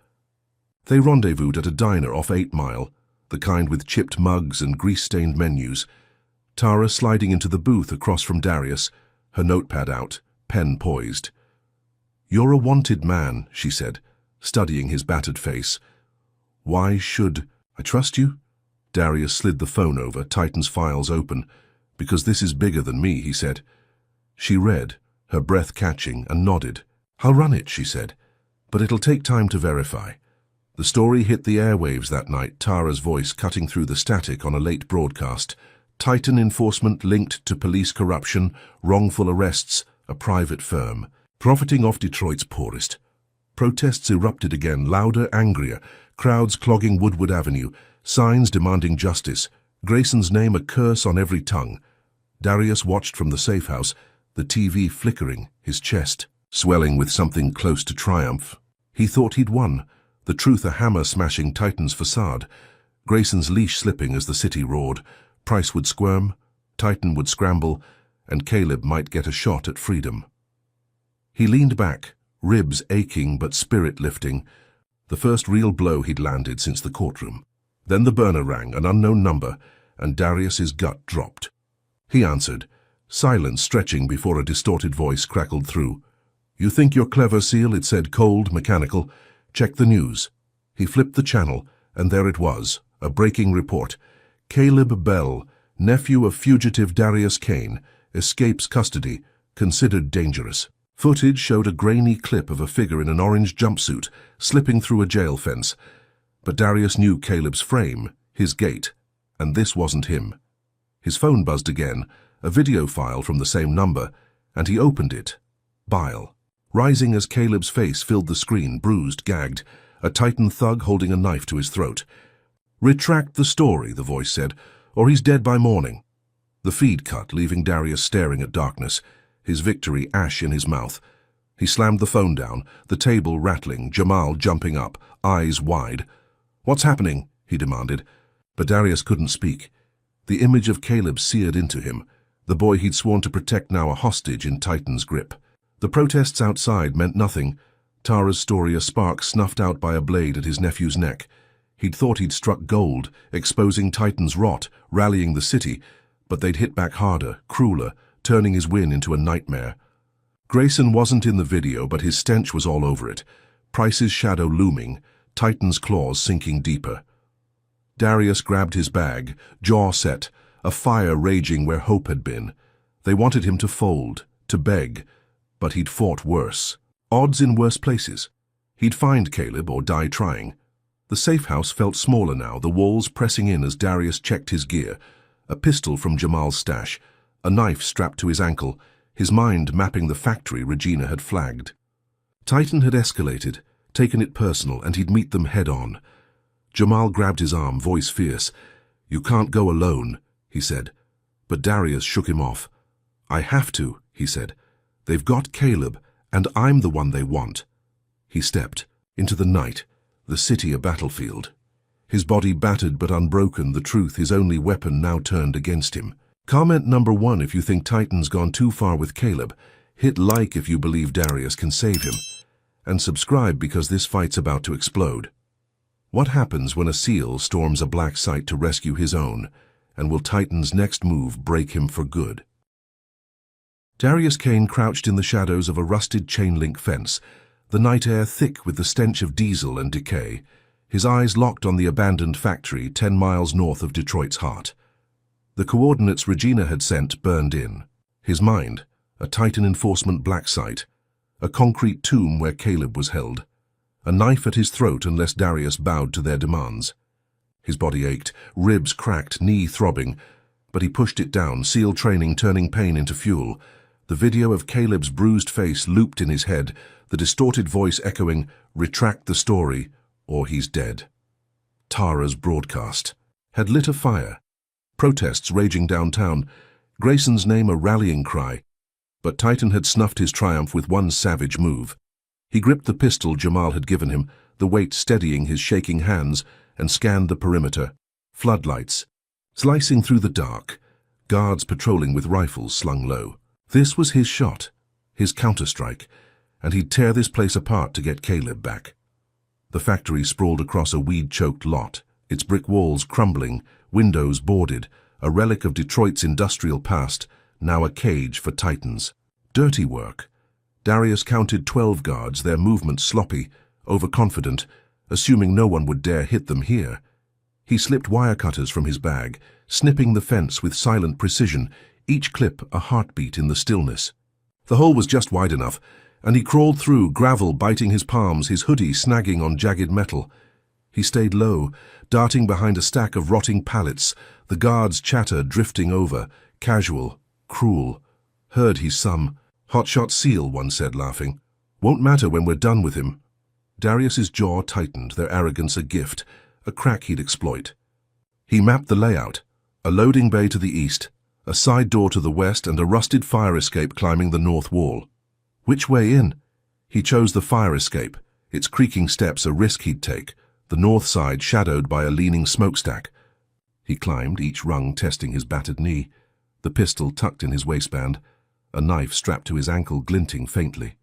They rendezvoused at a diner off 8 Mile, the kind with chipped mugs and grease-stained menus. Tara sliding into the booth across from Darius, her notepad out, pen poised. "You're a wanted man," she said, studying his battered face. "Why should I trust you?" Darius slid the phone over, Titan's files open. "Because this is bigger than me," he said. She read, her breath catching, and nodded. "I'll run it," she said, "but it'll take time to verify." The story hit the airwaves that night, Tara's voice cutting through the static on a late broadcast. Titan enforcement linked to police corruption, wrongful arrests, a private firm, profiting off Detroit's poorest. Protests erupted again, louder, angrier, crowds clogging Woodward Avenue, signs demanding justice, Grayson's name a curse on every tongue. Darius watched from the safe house, the TV flickering, his chest swelling with something close to triumph. He thought he'd won, the truth a hammer smashing Titan's facade. Grayson's leash slipping as the city roared. Price would squirm, Titan would scramble, and Caleb might get a shot at freedom. He leaned back, ribs aching but spirit lifting, the first real blow he'd landed since the courtroom. Then the burner rang, an unknown number, and Darius's gut dropped. He answered, silence stretching before a distorted voice crackled through. "You think you're clever, Seal?" it said, cold, mechanical. "Check the news." He flipped the channel, and there it was, a breaking report. Caleb Bell, nephew of fugitive Darius Kane, escapes custody, considered dangerous. Footage showed a grainy clip of a figure in an orange jumpsuit slipping through a jail fence. But Darius knew Caleb's frame, his gait, and this wasn't him. His phone buzzed again, a video file from the same number, and he opened it. Bile, rising as Caleb's face filled the screen, bruised, gagged, a Titan thug holding a knife to his throat. "Retract the story," the voice said, "or he's dead by morning." The feed cut, leaving Darius staring at darkness, his victory ash in his mouth. He slammed the phone down, the table rattling, Jamal jumping up, eyes wide. "What's happening?" he demanded. But Darius couldn't speak. The image of Caleb seared into him, the boy he'd sworn to protect now a hostage in Titan's grip. The protests outside meant nothing. Tara's story a spark snuffed out by a blade at his nephew's neck. He'd thought he'd struck gold, exposing Titan's rot, rallying the city, but they'd hit back harder, crueler, turning his win into a nightmare. Grayson wasn't in the video, but his stench was all over it. Price's shadow looming, Titan's claws sinking deeper. Darius grabbed his bag, jaw set, a fire raging where hope had been. They wanted him to fold, to beg, but he'd fought worse. Odds in worse places. He'd find Caleb or die trying. The safe house felt smaller now, the walls pressing in as Darius checked his gear. A pistol from Jamal's stash, a knife strapped to his ankle, his mind mapping the factory Regina had flagged. Titan had escalated, taken it personal, and he'd meet them head-on. Jamal grabbed his arm, voice fierce. "You can't go alone," he said. But Darius shook him off. "I have to," he said. "They've got Caleb, and I'm the one they want." He stepped into the night, the city a battlefield. His body battered but unbroken, the truth his only weapon now turned against him. Comment number 1 if you think Titan's gone too far with Caleb. Hit like if you believe Darius can save him. And subscribe because this fight's about to explode. What happens when a SEAL storms a black site to rescue his own? And will Titan's next move break him for good? Darius Kane crouched in the shadows of a rusted chain-link fence, the night air thick with the stench of diesel and decay, his eyes locked on the abandoned factory 10 miles north of Detroit's heart. The coordinates Regina had sent burned in. His mind, a Titan enforcement black site, a concrete tomb where Caleb was held, a knife at his throat unless Darius bowed to their demands. His body ached, ribs cracked, knee throbbing, but he pushed it down, SEAL training turning pain into fuel. The video of Caleb's bruised face looped in his head, the distorted voice echoing, "Retract the story, or he's dead." Tara's broadcast had lit a fire. Protests raging downtown, Grayson's name a rallying cry. But Titan had snuffed his triumph with one savage move. He gripped the pistol Jamal had given him, the weight steadying his shaking hands, and scanned the perimeter. Floodlights, slicing through the dark, guards patrolling with rifles slung low. This was his shot, his counterstrike, and he'd tear this place apart to get Caleb back. The factory sprawled across a weed-choked lot, its brick walls crumbling, windows boarded, a relic of Detroit's industrial past, now a cage for Titans. Dirty work. Darius counted 12 guards, their movements sloppy, overconfident, assuming no one would dare hit them here. He slipped wire cutters from his bag, snipping the fence with silent precision, each clip a heartbeat in the stillness. The hole was just wide enough, and he crawled through, gravel biting his palms, his hoodie snagging on jagged metal. He stayed low, darting behind a stack of rotting pallets, the guards' chatter drifting over, casual, cruel. "Heard he's some hotshot SEAL," one said, laughing. "Won't matter when we're done with him." Darius's jaw tightened, their arrogance a gift, a crack he'd exploit. He mapped the layout, a loading bay to the east, a side door to the west, and a rusted fire escape climbing the north wall. Which way in? He chose the fire escape, its creaking steps a risk he'd take, the north side shadowed by a leaning smokestack. He climbed, each rung testing his battered knee, the pistol tucked in his waistband, a knife strapped to his ankle glinting faintly.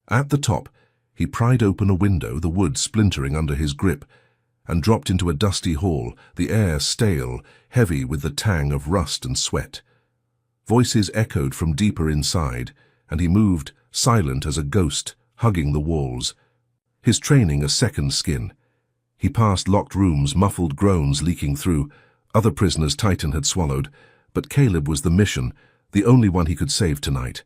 At the top, he pried open a window, the wood splintering under his grip, and dropped into a dusty hall, the air stale, heavy with the tang of rust and sweat. Voices echoed from deeper inside, and he moved, silent as a ghost, hugging the walls. His training a second skin. He passed locked rooms, muffled groans leaking through, other prisoners Titan had swallowed, but Caleb was the mission, the only one he could save tonight.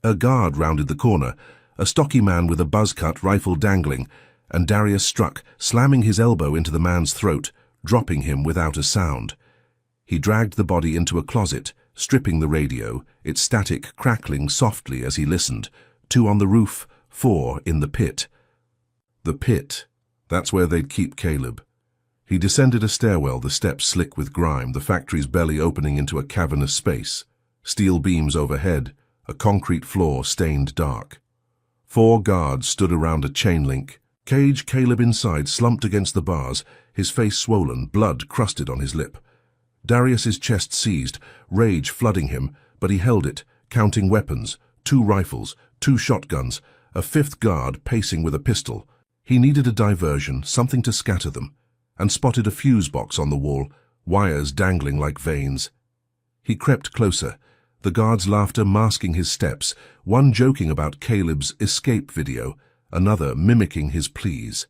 A guard rounded the corner, a stocky man with a buzz-cut, rifle dangling, and Darius struck, slamming his elbow into the man's throat, dropping him without a sound. He dragged the body into a closet, stripping the radio, its static crackling softly as he listened. 2 on the roof, 4 in the pit. The pit. That's where they'd keep Caleb. He descended a stairwell, the steps slick with grime, the factory's belly opening into a cavernous space. Steel beams overhead, a concrete floor stained dark. 4 guards stood around a chain link. Cage Caleb inside, slumped against the bars, his face swollen, blood crusted on his lip. Darius's chest seized, rage flooding him, but he held it, counting weapons, 2 rifles, 2 shotguns, a 5th guard pacing with a pistol. He needed a diversion, something to scatter them, and spotted a fuse box on the wall, wires dangling like veins. He crept closer, the guard's laughter masking his steps, one joking about Caleb's escape video, another mimicking his pleas.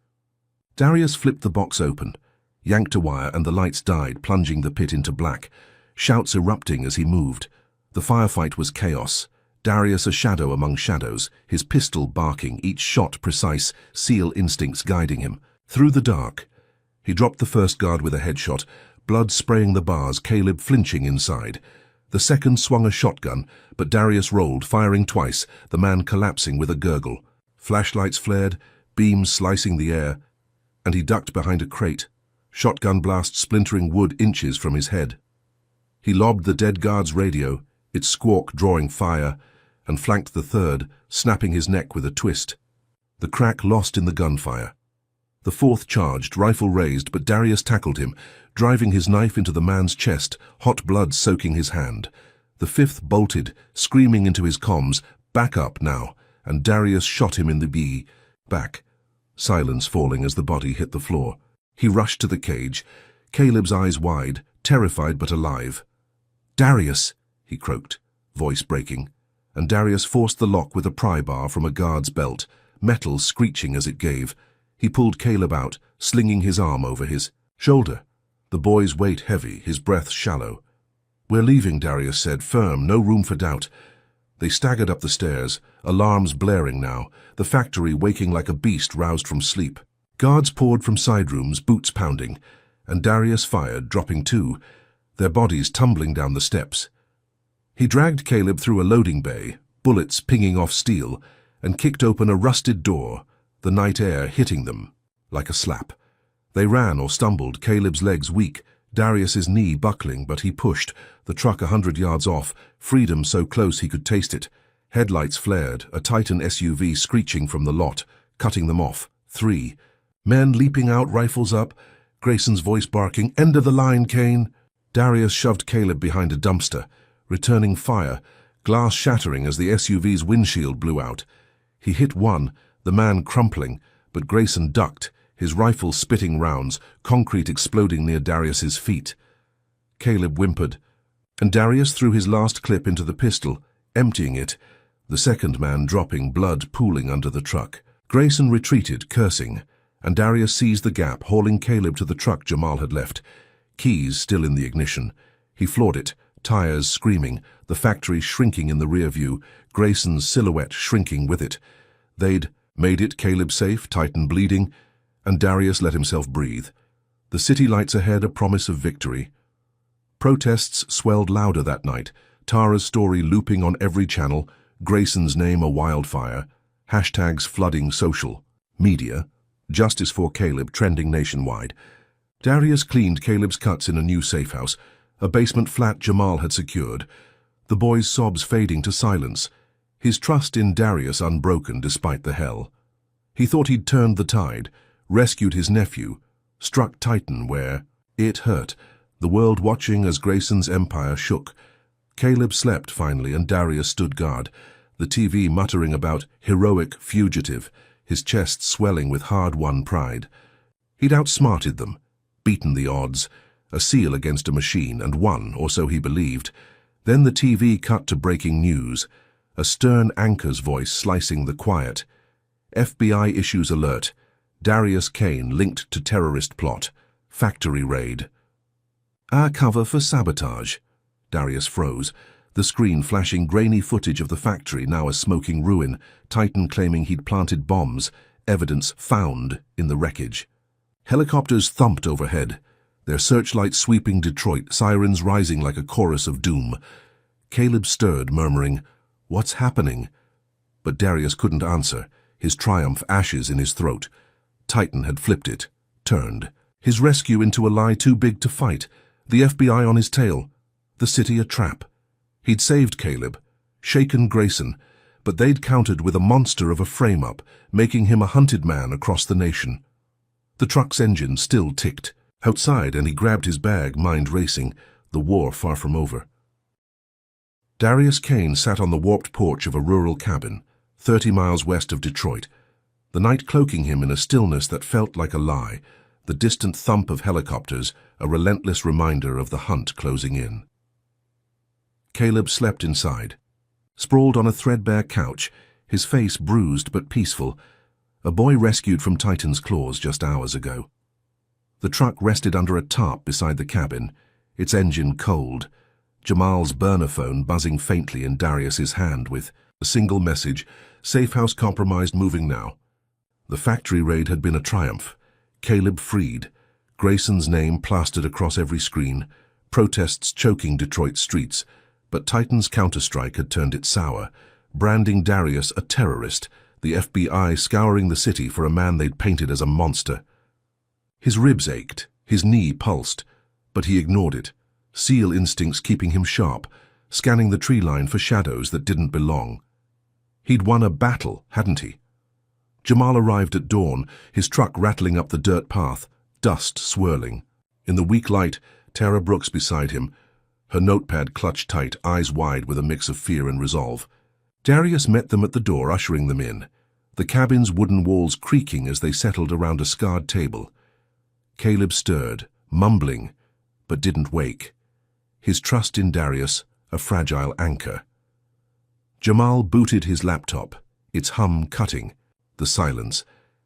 Darius flipped the box open, yanked a wire, and the lights died, plunging the pit into black, shouts erupting as he moved. The firefight was chaos. Darius a shadow among shadows, his pistol barking, each shot precise, SEAL instincts guiding him. Through the dark, he dropped the first guard with a headshot, blood spraying the bars, Caleb flinching inside. The second swung a shotgun, but Darius rolled, firing twice, the man collapsing with a gurgle. Flashlights flared, beams slicing the air, and he ducked behind a crate, shotgun blast splintering wood inches from his head. He lobbed the dead guard's radio, its squawk drawing fire, and flanked the third, snapping his neck with a twist. The crack lost in the gunfire. The 4th charged, rifle raised, but Darius tackled him, driving his knife into the man's chest, hot blood soaking his hand. The 5th bolted, screaming into his comms, "Back up now," and Darius shot him in the back. Silence falling as the body hit the floor. He rushed to the cage, Caleb's eyes wide, terrified but alive. "Darius," he croaked, voice breaking, and Darius forced the lock with a pry bar from a guard's belt, metal screeching as it gave. He pulled Caleb out, slinging his arm over his shoulder, the boy's weight heavy, his breath shallow. "We're leaving," Darius said, firm, no room for doubt. They staggered up the stairs, alarms blaring now, the factory waking like a beast roused from sleep. Guards poured from side rooms, boots pounding, and Darius fired, dropping two, their bodies tumbling down the steps. He dragged Caleb through a loading bay, bullets pinging off steel, and kicked open a rusted door, the night air hitting them like a slap. They ran or stumbled, Caleb's legs weak, Darius's knee buckling, but he pushed, the truck 100 yards off, freedom so close he could taste it. Headlights flared, a Titan SUV screeching from the lot, cutting them off. 3. Men leaping out, rifles up, Grayson's voice barking, "End of the line, Kane!" Darius shoved Caleb behind a dumpster, returning fire, glass shattering as the SUV's windshield blew out. He hit one, the man crumpling, but Grayson ducked, his rifle spitting rounds, concrete exploding near Darius's feet. Caleb whimpered, and Darius threw his last clip into the pistol, emptying it, the second man dropping, blood pooling under the truck. Grayson retreated, cursing, and Darius seized the gap, hauling Caleb to the truck Jamal had left, keys still in the ignition. He floored it, tires screaming, the factory shrinking in the rear view, Grayson's silhouette shrinking with it. They'd made it, Caleb safe, Titan bleeding, and Darius let himself breathe. The city lights ahead, a promise of victory. Protests swelled louder that night, Tara's story looping on every channel, Grayson's name a wildfire, hashtags flooding social media, justice for Caleb trending nationwide. Darius cleaned Caleb's cuts in a new safe house, a basement flat Jamal had secured, the boy's sobs fading to silence, his trust in Darius unbroken despite the hell. He thought he'd turned the tide, rescued his nephew, struck Titan where it hurt, the world watching as Grayson's empire shook. Caleb slept finally, and Darius stood guard, the TV muttering about heroic fugitive, his chest swelling with hard-won pride. He'd outsmarted them, beaten the odds, a seal against a machine, and won, or so he believed. Then the TV cut to breaking news, a stern anchor's voice slicing the quiet. FBI issues alert. Darius Kane linked to terrorist plot. Factory raid. Our cover for sabotage. Darius froze, the screen flashing grainy footage of the factory, now a smoking ruin, Titan claiming he'd planted bombs, evidence found in the wreckage. Helicopters thumped overhead, their searchlights sweeping Detroit, sirens rising like a chorus of doom. Caleb stirred, murmuring, "What's happening?" But Darius couldn't answer, his triumph ashes in his throat. Titan had flipped it, turned, his rescue into a lie too big to fight, the FBI on his tail, the city a trap. He'd saved Caleb, shaken Grayson, but they'd countered with a monster of a frame-up, making him a hunted man across the nation. The truck's engine still ticked. Outside, and he grabbed his bag, mind racing, the war far from over. Darius Kane sat on the warped porch of a rural cabin, 30 miles west of Detroit, the night cloaking him in a stillness that felt like a lie, the distant thump of helicopters, a relentless reminder of the hunt closing in. Caleb slept inside, sprawled on a threadbare couch, his face bruised but peaceful, a boy rescued from Titan's claws just hours ago. The truck rested under a tarp beside the cabin, its engine cold, Jamal's burner phone buzzing faintly in Darius's hand with a single message, "Safe house compromised, moving now." The factory raid had been a triumph. Caleb freed, Grayson's name plastered across every screen, protests choking Detroit streets, but Titan's counterstrike had turned it sour, branding Darius a terrorist, the FBI scouring the city for a man they'd painted as a monster. His ribs ached, his knee pulsed, but he ignored it, SEAL instincts keeping him sharp, scanning the tree line for shadows that didn't belong. He'd won a battle, hadn't he? Jamal arrived at dawn, his truck rattling up the dirt path, dust swirling. In the weak light, Tara Brooks beside him, her notepad clutched tight, eyes wide with a mix of fear and resolve. Darius met them at the door, ushering them in, the cabin's wooden walls creaking as they settled around a scarred table. Caleb stirred, mumbling, but didn't wake. His trust in Darius, a fragile anchor. Jamal booted his laptop, its hum cutting, the silence,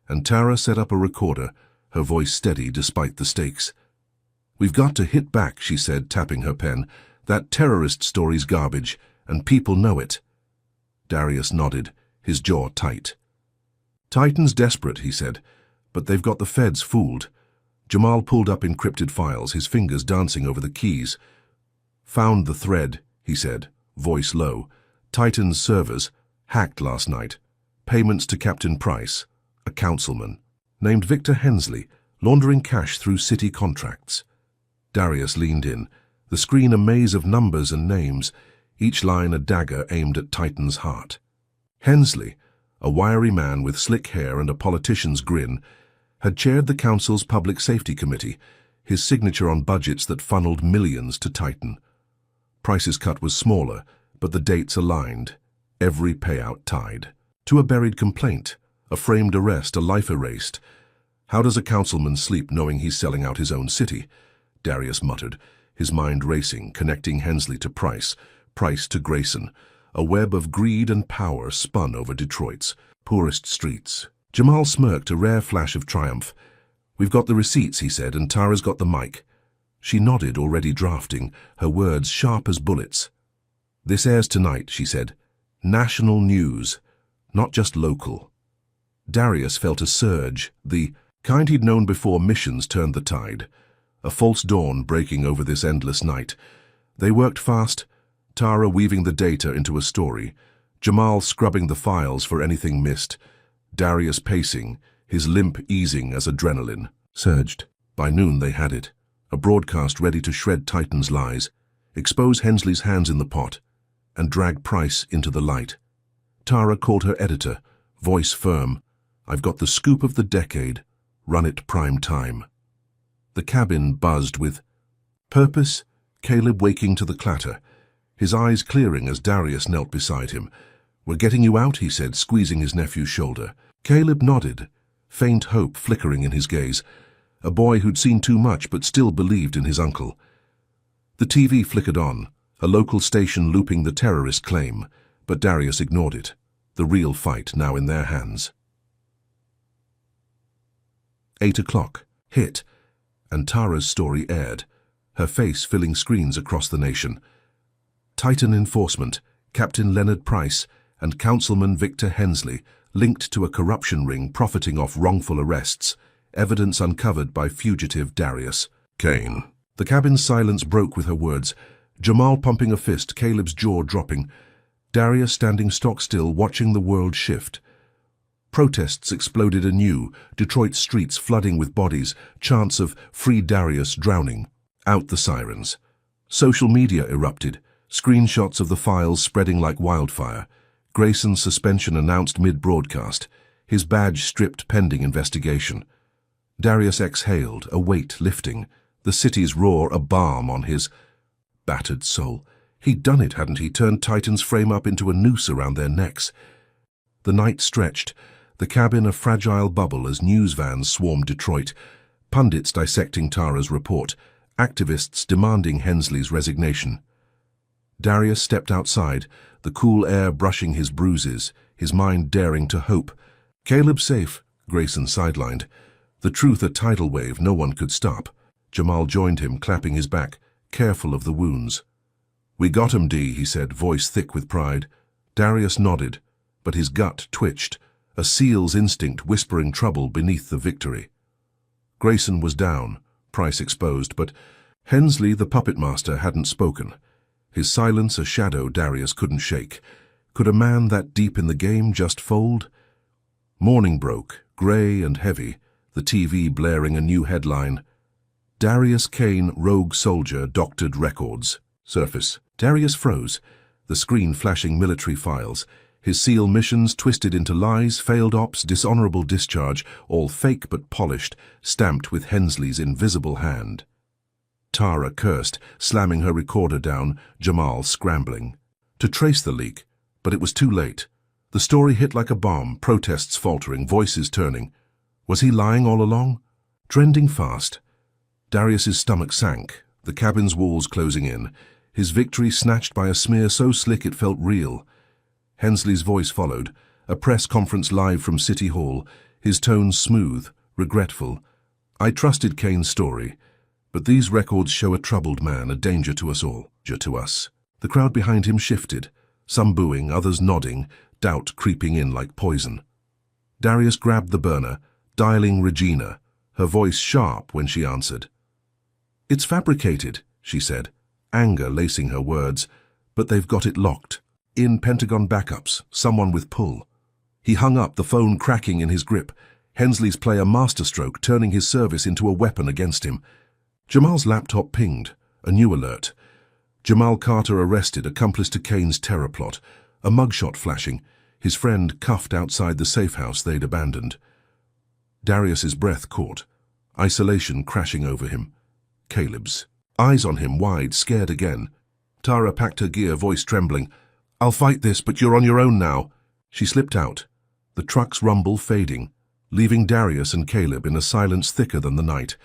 and Tara set up a recorder, her voice steady despite the stakes. "We've got to hit back," she said, tapping her pen. That terrorist story's garbage, and people know it. Darius nodded, his jaw tight. Titan's desperate, he said, but they've got the feds fooled. Jamal pulled up encrypted files, his fingers dancing over the keys. Found the thread, he said, voice low. Titan's servers, hacked last night. Payments to Captain Price, a councilman, named Victor Hensley, laundering cash through city contracts. Darius leaned in, the screen a maze of numbers and names, each line a dagger aimed at Titan's heart. Hensley, a wiry man with slick hair and a politician's grin, had chaired the council's public safety committee, his signature on budgets that funneled millions to Titan. Price's cut was smaller, but the dates aligned, every payout tied. To a buried complaint, a framed arrest, a life erased. How does a councilman sleep knowing he's selling out his own city? Darius muttered, his mind racing, connecting Hensley to Price, Price to Grayson. A web of greed and power spun over Detroit's poorest streets. Jamal smirked, a rare flash of triumph. We've got the receipts, he said, and Tara's got the mic. She nodded, already drafting, her words sharp as bullets. This airs tonight, she said. National news, not just local. Darius felt a surge, the kind he'd known before missions turned the tide. A false dawn breaking over this endless night. They worked fast, Tara weaving the data into a story, Jamal scrubbing the files for anything missed, Darius pacing, his limp easing as adrenaline surged. By noon they had it, a broadcast ready to shred Titan's lies, expose Hensley's hands in the pot, and drag Price into the light. Tara called her editor, voice firm. I've got the scoop of the decade. Run it prime time. The cabin buzzed with purpose, Caleb waking to the clatter, his eyes clearing as Darius knelt beside him. We're getting you out, he said, squeezing his nephew's shoulder. Caleb nodded, faint hope flickering in his gaze, a boy who'd seen too much but still believed in his uncle. The TV flickered on, a local station looping the terrorist claim, but Darius ignored it, the real fight now in their hands. 8 o'clock, hit, and Tara's story aired, her face filling screens across the nation. Titan enforcement, Captain Leonard Price, and Councilman Victor Hensley, linked to a corruption ring profiting off wrongful arrests, evidence uncovered by fugitive Darius Kane. The cabin's silence broke with her words, Jamal pumping a fist, Caleb's jaw dropping, Darius standing stock still, watching the world shift. Protests exploded anew, Detroit's streets flooding with bodies, chants of "Free Darius" drowning out the sirens. Social media erupted, screenshots of the files spreading like wildfire. Grayson's suspension announced mid-broadcast, his badge stripped pending investigation. Darius exhaled, a weight lifting, the city's roar a balm on his battered soul. He'd done it, hadn't he? Turned Titan's frame up into a noose around their necks. The night stretched, the cabin a fragile bubble as news vans swarmed Detroit, pundits dissecting Tara's report, activists demanding Hensley's resignation. Darius stepped outside, the cool air brushing his bruises, his mind daring to hope. Caleb safe, Grayson sidelined. The truth a tidal wave no one could stop. Jamal joined him, clapping his back, careful of the wounds. We got him, D, he said, voice thick with pride. Darius nodded, but his gut twitched, a seal's instinct whispering trouble beneath the victory. Grayson was down, Price exposed, but Hensley, the puppet master, hadn't spoken. His silence a shadow Darius couldn't shake. Could a man that deep in the game just fold? Morning broke, grey and heavy, the TV blaring a new headline. Darius Kane, rogue soldier, doctored records. Surface. Darius froze, the screen flashing military files. His SEAL missions twisted into lies, failed ops, dishonorable discharge, all fake but polished, stamped with Hensley's invisible hand. Tara cursed, slamming her recorder down, Jamal scrambling to trace the leak, but it was too late. The story hit like a bomb, protests faltering, voices turning. Was he lying all along? Trending fast. Darius's stomach sank, the cabin's walls closing in, his victory snatched by a smear so slick it felt real. Hensley's voice followed, a press conference live from City Hall, his tones smooth, regretful. I trusted Kane's story. But these records show a troubled man, a danger to us all, to us. The crowd behind him shifted, some booing, others nodding, doubt creeping in like poison. Darius grabbed the burner, dialing Regina, her voice sharp when she answered. "It's fabricated," she said, anger lacing her words, "but they've got it locked. In Pentagon backups, someone with pull." He hung up, the phone cracking in his grip. Hensley's player masterstroke, turning his service into a weapon against him. Jamal's laptop pinged, a new alert. Jamal Carter arrested, accomplice to Kane's terror plot, a mugshot flashing, his friend cuffed outside the safe house they'd abandoned. Darius's breath caught, isolation crashing over him. Caleb's eyes on him, wide, scared again. Tara packed her gear, voice trembling. "I'll fight this, but you're on your own now." She slipped out, the truck's rumble fading, leaving Darius and Caleb in a silence thicker than the night.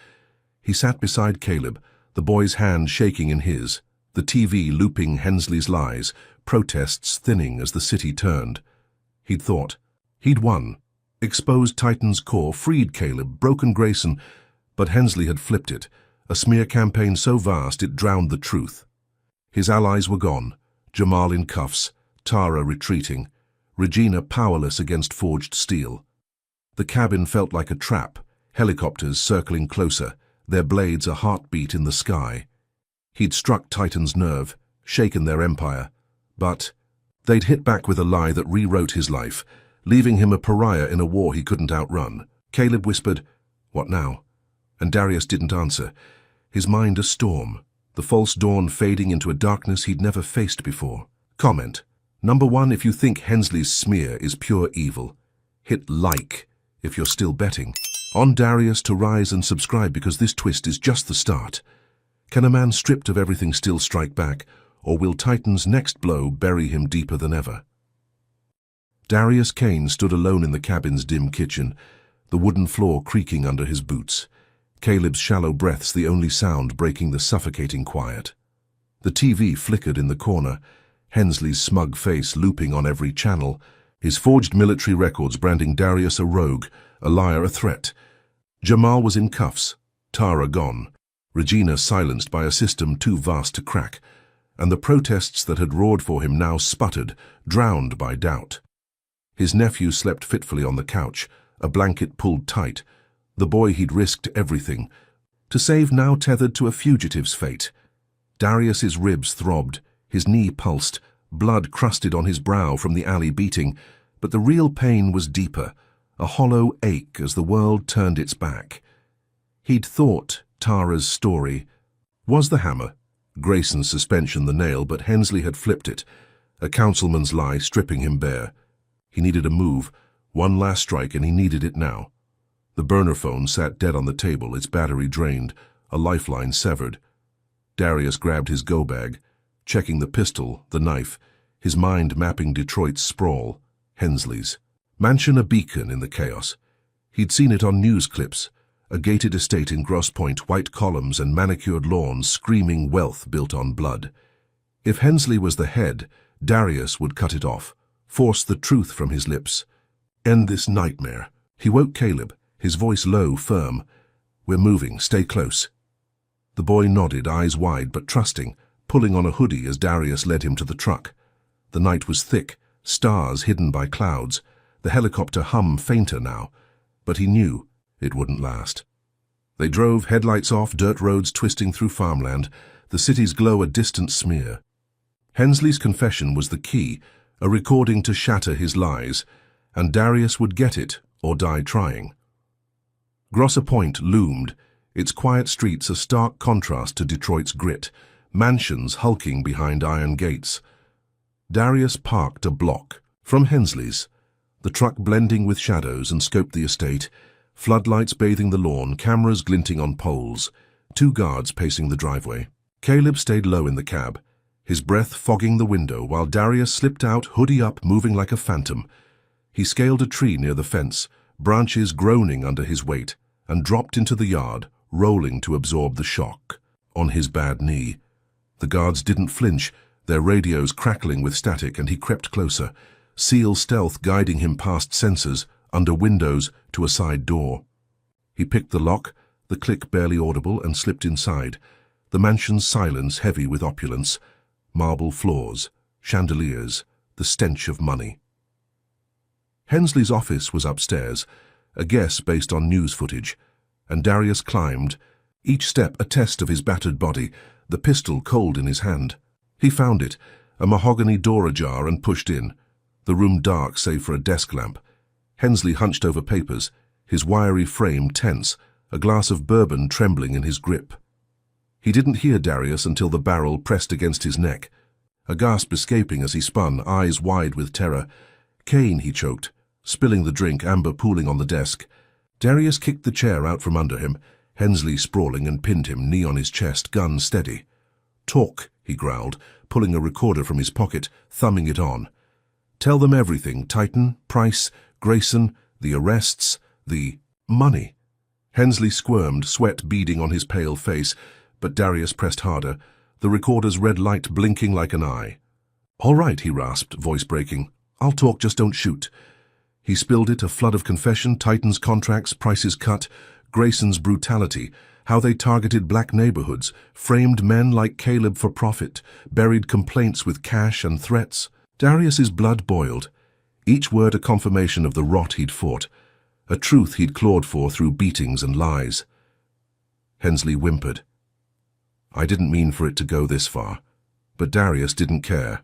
He sat beside Caleb, the boy's hand shaking in his, the TV looping Hensley's lies, protests thinning as the city turned. He'd thought. He'd won. Exposed Titan's core, freed Caleb, broken Grayson, but Hensley had flipped it, a smear campaign so vast it drowned the truth. His allies were gone, Jamal in cuffs, Tara retreating, Regina powerless against forged steel. The cabin felt like a trap, helicopters circling closer, their blades a heartbeat in the sky. He'd struck Titan's nerve, shaken their empire, but they'd hit back with a lie that rewrote his life, leaving him a pariah in a war he couldn't outrun. Caleb whispered, "What now?" And Darius didn't answer, his mind a storm, the false dawn fading into a darkness he'd never faced before. Comment. Number 1 if you think Hensley's smear is pure evil. Hit like if you're still betting. On Darius to rise and subscribe, because this twist is just the start. Can a man stripped of everything still strike back, or will Titan's next blow bury him deeper than ever? Darius Kane stood alone in the cabin's dim kitchen, the wooden floor creaking under his boots. Caleb's shallow breaths the only sound breaking the suffocating quiet. The TV flickered in the corner, Hensley's smug face looping on every channel, his forged military records branding Darius a rogue, a liar, a threat. Jamal was in cuffs, Tara gone, Regina silenced by a system too vast to crack, and the protests that had roared for him now sputtered, drowned by doubt. His nephew slept fitfully on the couch, a blanket pulled tight, the boy he'd risked everything to save now tethered to a fugitive's fate. Darius's ribs throbbed, his knee pulsed, blood crusted on his brow from the alley beating, but the real pain was deeper, a hollow ache as the world turned its back. He'd thought Tara's story was the hammer, Grayson's suspension the nail, but Hensley had flipped it, a councilman's lie stripping him bare. He needed a move, one last strike, and he needed it now. The burner phone sat dead on the table, its battery drained, a lifeline severed. Darius grabbed his go-bag, checking the pistol, the knife, his mind mapping Detroit's sprawl, Hensley's. Mansion a beacon in the chaos. He'd seen it on news clips, a gated estate in Grosse Pointe, white columns and manicured lawns screaming wealth built on blood. If Hensley was the head, Darius would cut it off, force the truth from his lips. End this nightmare. He woke Caleb, his voice low, firm. "We're moving, stay close." The boy nodded, eyes wide but trusting, pulling on a hoodie as Darius led him to the truck. The night was thick, stars hidden by clouds, the helicopter hum fainter now, but he knew it wouldn't last. They drove, headlights off, dirt roads twisting through farmland, the city's glow a distant smear. Hensley's confession was the key, a recording to shatter his lies, and Darius would get it or die trying. Grosse Pointe loomed, its quiet streets a stark contrast to Detroit's grit, mansions hulking behind iron gates. Darius parked a block from Hensley's, the truck blending with shadows, and scoped the estate, floodlights bathing the lawn, cameras glinting on poles, 2 guards pacing the driveway. Caleb stayed low in the cab, his breath fogging the window, while Darius slipped out, hoodie up, moving like a phantom. He scaled a tree near the fence, branches groaning under his weight, and dropped into the yard, rolling to absorb the shock. On his bad knee. The guards didn't flinch, their radios crackling with static, and he crept closer, seal stealth guiding him past sensors, under windows, to a side door. He picked the lock, the click barely audible, and slipped inside. The mansion's silence heavy with opulence. Marble floors, chandeliers, the stench of money. Hensley's office was upstairs, a guess based on news footage, and Darius climbed, each step a test of his battered body, the pistol cold in his hand. He found it, a mahogany door ajar, and pushed in, the room dark save for a desk lamp. Hensley hunched over papers, his wiry frame tense, a glass of bourbon trembling in his grip. He didn't hear Darius until the barrel pressed against his neck, a gasp escaping as he spun, eyes wide with terror. "Kane," he choked, spilling the drink, amber pooling on the desk. Darius kicked the chair out from under him, Hensley sprawling, and pinned him, knee on his chest, gun steady. "Talk," he growled, pulling a recorder from his pocket, thumbing it on. "Tell them everything, Titan, Price, Grayson, the arrests, the money." Hensley squirmed, sweat beading on his pale face, but Darius pressed harder, the recorder's red light blinking like an eye. "All right," he rasped, voice breaking. "I'll talk, just don't shoot." He spilled it, a flood of confession, Titan's contracts, Price's cut, Grayson's brutality, how they targeted black neighborhoods, framed men like Caleb for profit, buried complaints with cash and threats. Darius's blood boiled, each word a confirmation of the rot he'd fought, a truth he'd clawed for through beatings and lies. Hensley whimpered. "I didn't mean for it to go this far." But Darius didn't care,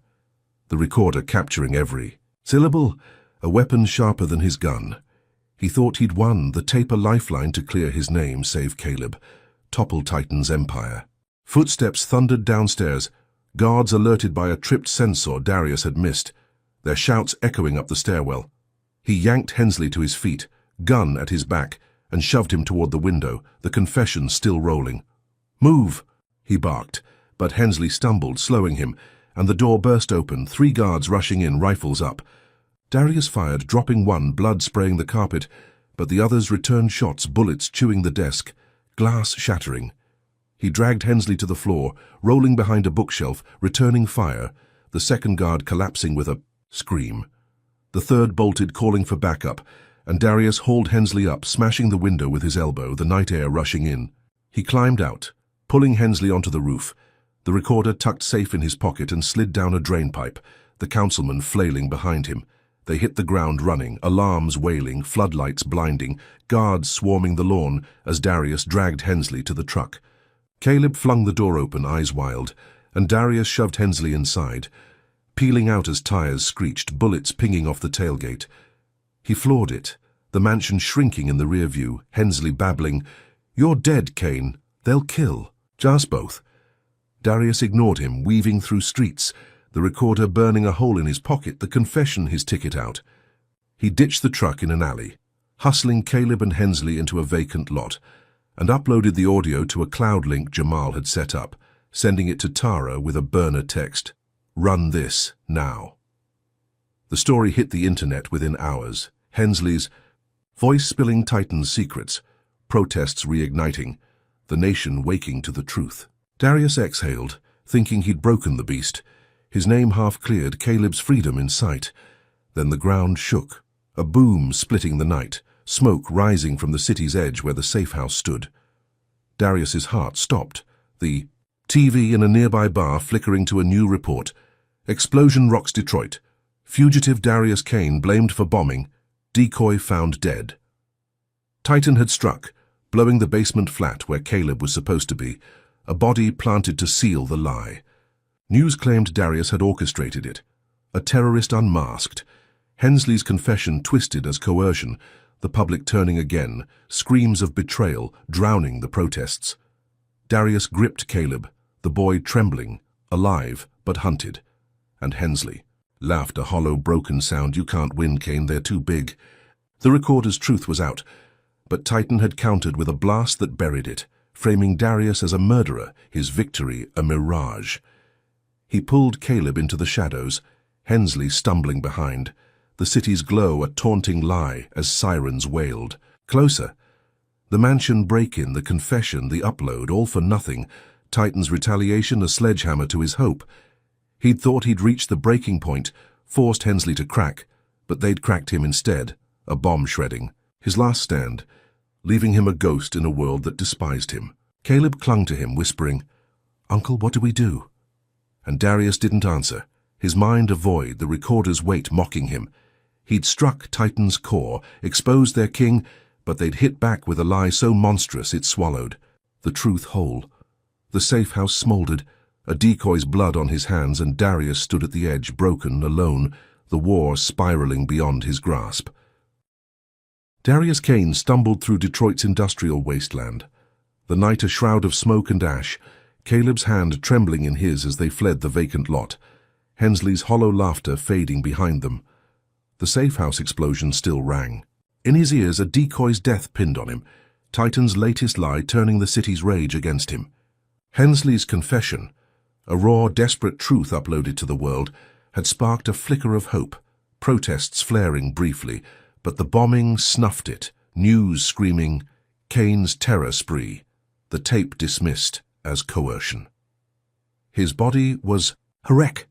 the recorder capturing every syllable, a weapon sharper than his gun. He thought he'd won, the tape a lifeline to clear his name, save Caleb, topple Titan's empire. Footsteps thundered downstairs, guards alerted by a tripped sensor Darius had missed, their shouts echoing up the stairwell. He yanked Hensley to his feet, gun at his back, and shoved him toward the window, the confession still rolling. "Move!" he barked, but Hensley stumbled, slowing him, and the door burst open, 3 guards rushing in, rifles up. Darius fired, dropping one, blood spraying the carpet, but the others returned shots, bullets chewing the desk, glass shattering. He dragged Hensley to the floor, rolling behind a bookshelf, returning fire, the second guard collapsing with a scream. The third bolted, calling for backup, and Darius hauled Hensley up, smashing the window with his elbow, the night air rushing in. He climbed out, pulling Hensley onto the roof, the recorder tucked safe in his pocket, and slid down a drain pipe, the councilman flailing behind him. They hit the ground running, alarms wailing, floodlights blinding, guards swarming the lawn as Darius dragged Hensley to the truck. Caleb flung the door open, eyes wild, and Darius shoved Hensley inside, peeling out as tires screeched, bullets pinging off the tailgate. He floored it, the mansion shrinking in the rear view, Hensley babbling, "You're dead, Kane. They'll kill. Just both." Darius ignored him, weaving through streets, the recorder burning a hole in his pocket, the confession his ticket out. He ditched the truck in an alley, hustling Caleb and Hensley into a vacant lot, and uploaded the audio to a cloud link Jamal had set up, sending it to Tara with a burner text, "Run this, now." The story hit the internet within hours. Hensley's voice spilling Titan's secrets, protests reigniting, the nation waking to the truth. Darius exhaled, thinking he'd broken the beast. His name half cleared, Caleb's freedom in sight. Then the ground shook, a boom splitting the night, smoke rising from the city's edge where the safe house stood. Darius's heart stopped, the TV in a nearby bar flickering to a new report. Explosion rocks Detroit. Fugitive Darius Kane blamed for bombing. Decoy found dead. Titan had struck, blowing the basement flat where Caleb was supposed to be, a body planted to seal the lie. News claimed Darius had orchestrated it. A terrorist unmasked. Hensley's confession twisted as coercion, the public turning again, screams of betrayal drowning the protests. Darius gripped Caleb, the boy trembling, alive but hunted. And Hensley laughed, a hollow, broken sound. "You can't win, Kane, they're too big." The recorder's truth was out, but Titan had countered with a blast that buried it, framing Darius as a murderer, his victory a mirage. He pulled Caleb into the shadows, Hensley stumbling behind, the city's glow a taunting lie as sirens wailed. Closer. The mansion break-in, the confession, the upload, all for nothing. Titan's retaliation a sledgehammer to his hope. He'd thought he'd reached the breaking point, forced Hensley to crack, but they'd cracked him instead, a bomb shredding. His last stand. leaving him a ghost in a world that despised him. Caleb clung to him, whispering, "Uncle, what do we do?" And Darius didn't answer, his mind a void, the recorder's weight mocking him. He'd struck Titan's core, exposed their king, but they'd hit back with a lie so monstrous it swallowed the truth whole. The safe house smoldered, a decoy's blood on his hands, and Darius stood at the edge, broken, alone, the war spiraling beyond his grasp. Darius Kane stumbled through Detroit's industrial wasteland. The night a shroud of smoke and ash, Caleb's hand trembling in his as they fled the vacant lot, Hensley's hollow laughter fading behind them. The safe house explosion still rang. In his ears, a decoy's death pinned on him, Titan's latest lie turning the city's rage against him. Hensley's confession, a raw, desperate truth uploaded to the world, had sparked a flicker of hope, protests flaring briefly, but the bombing snuffed it, news screaming, Kane's terror spree, the tape dismissed as coercion. His body was a wreck,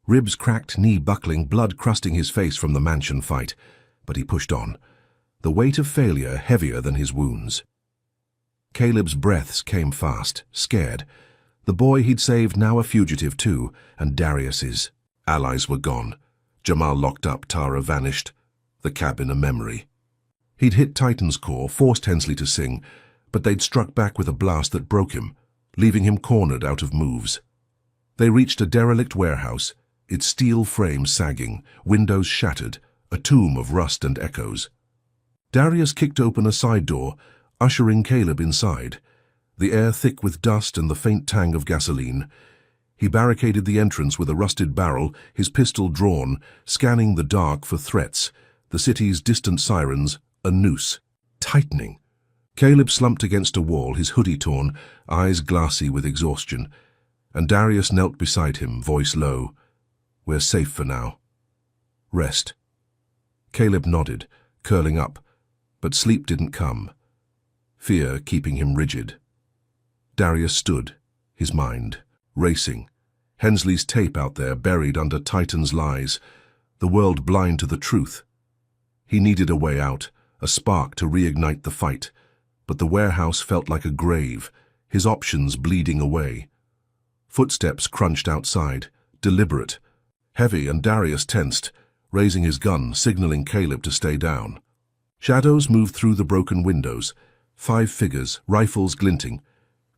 ribs cracked, knee buckling, blood crusting his face from the mansion fight, but he pushed on, the weight of failure heavier than his wounds. Caleb's breaths came fast, scared. The boy he'd saved now a fugitive too, and Darius's allies were gone. Jamal locked up, Tara vanished, the cabin a memory. He'd hit Titan's core, forced Hensley to sing, but they'd struck back with a blast that broke him, leaving him cornered out of moves. They reached a derelict warehouse, its steel frame sagging, windows shattered, a tomb of rust and echoes. Darius kicked open a side door, ushering Caleb inside, the air thick with dust and the faint tang of gasoline. He barricaded the entrance with a rusted barrel, his pistol drawn, scanning the dark for threats, the city's distant sirens, a noose, tightening. Caleb slumped against a wall, his hoodie torn, eyes glassy with exhaustion, and Darius knelt beside him, voice low. "We're safe for now. Rest." Caleb nodded, curling up, but sleep didn't come, fear keeping him rigid. Darius stood, his mind racing. Hensley's tape out there, buried under Titan's lies, the world blind to the truth. He needed a way out, a spark to reignite the fight, but the warehouse felt like a grave, his options bleeding away. Footsteps crunched outside, deliberate, heavy, and Darius tensed, raising his gun, signaling Caleb to stay down. Shadows moved through the broken windows, 5 figures, rifles glinting.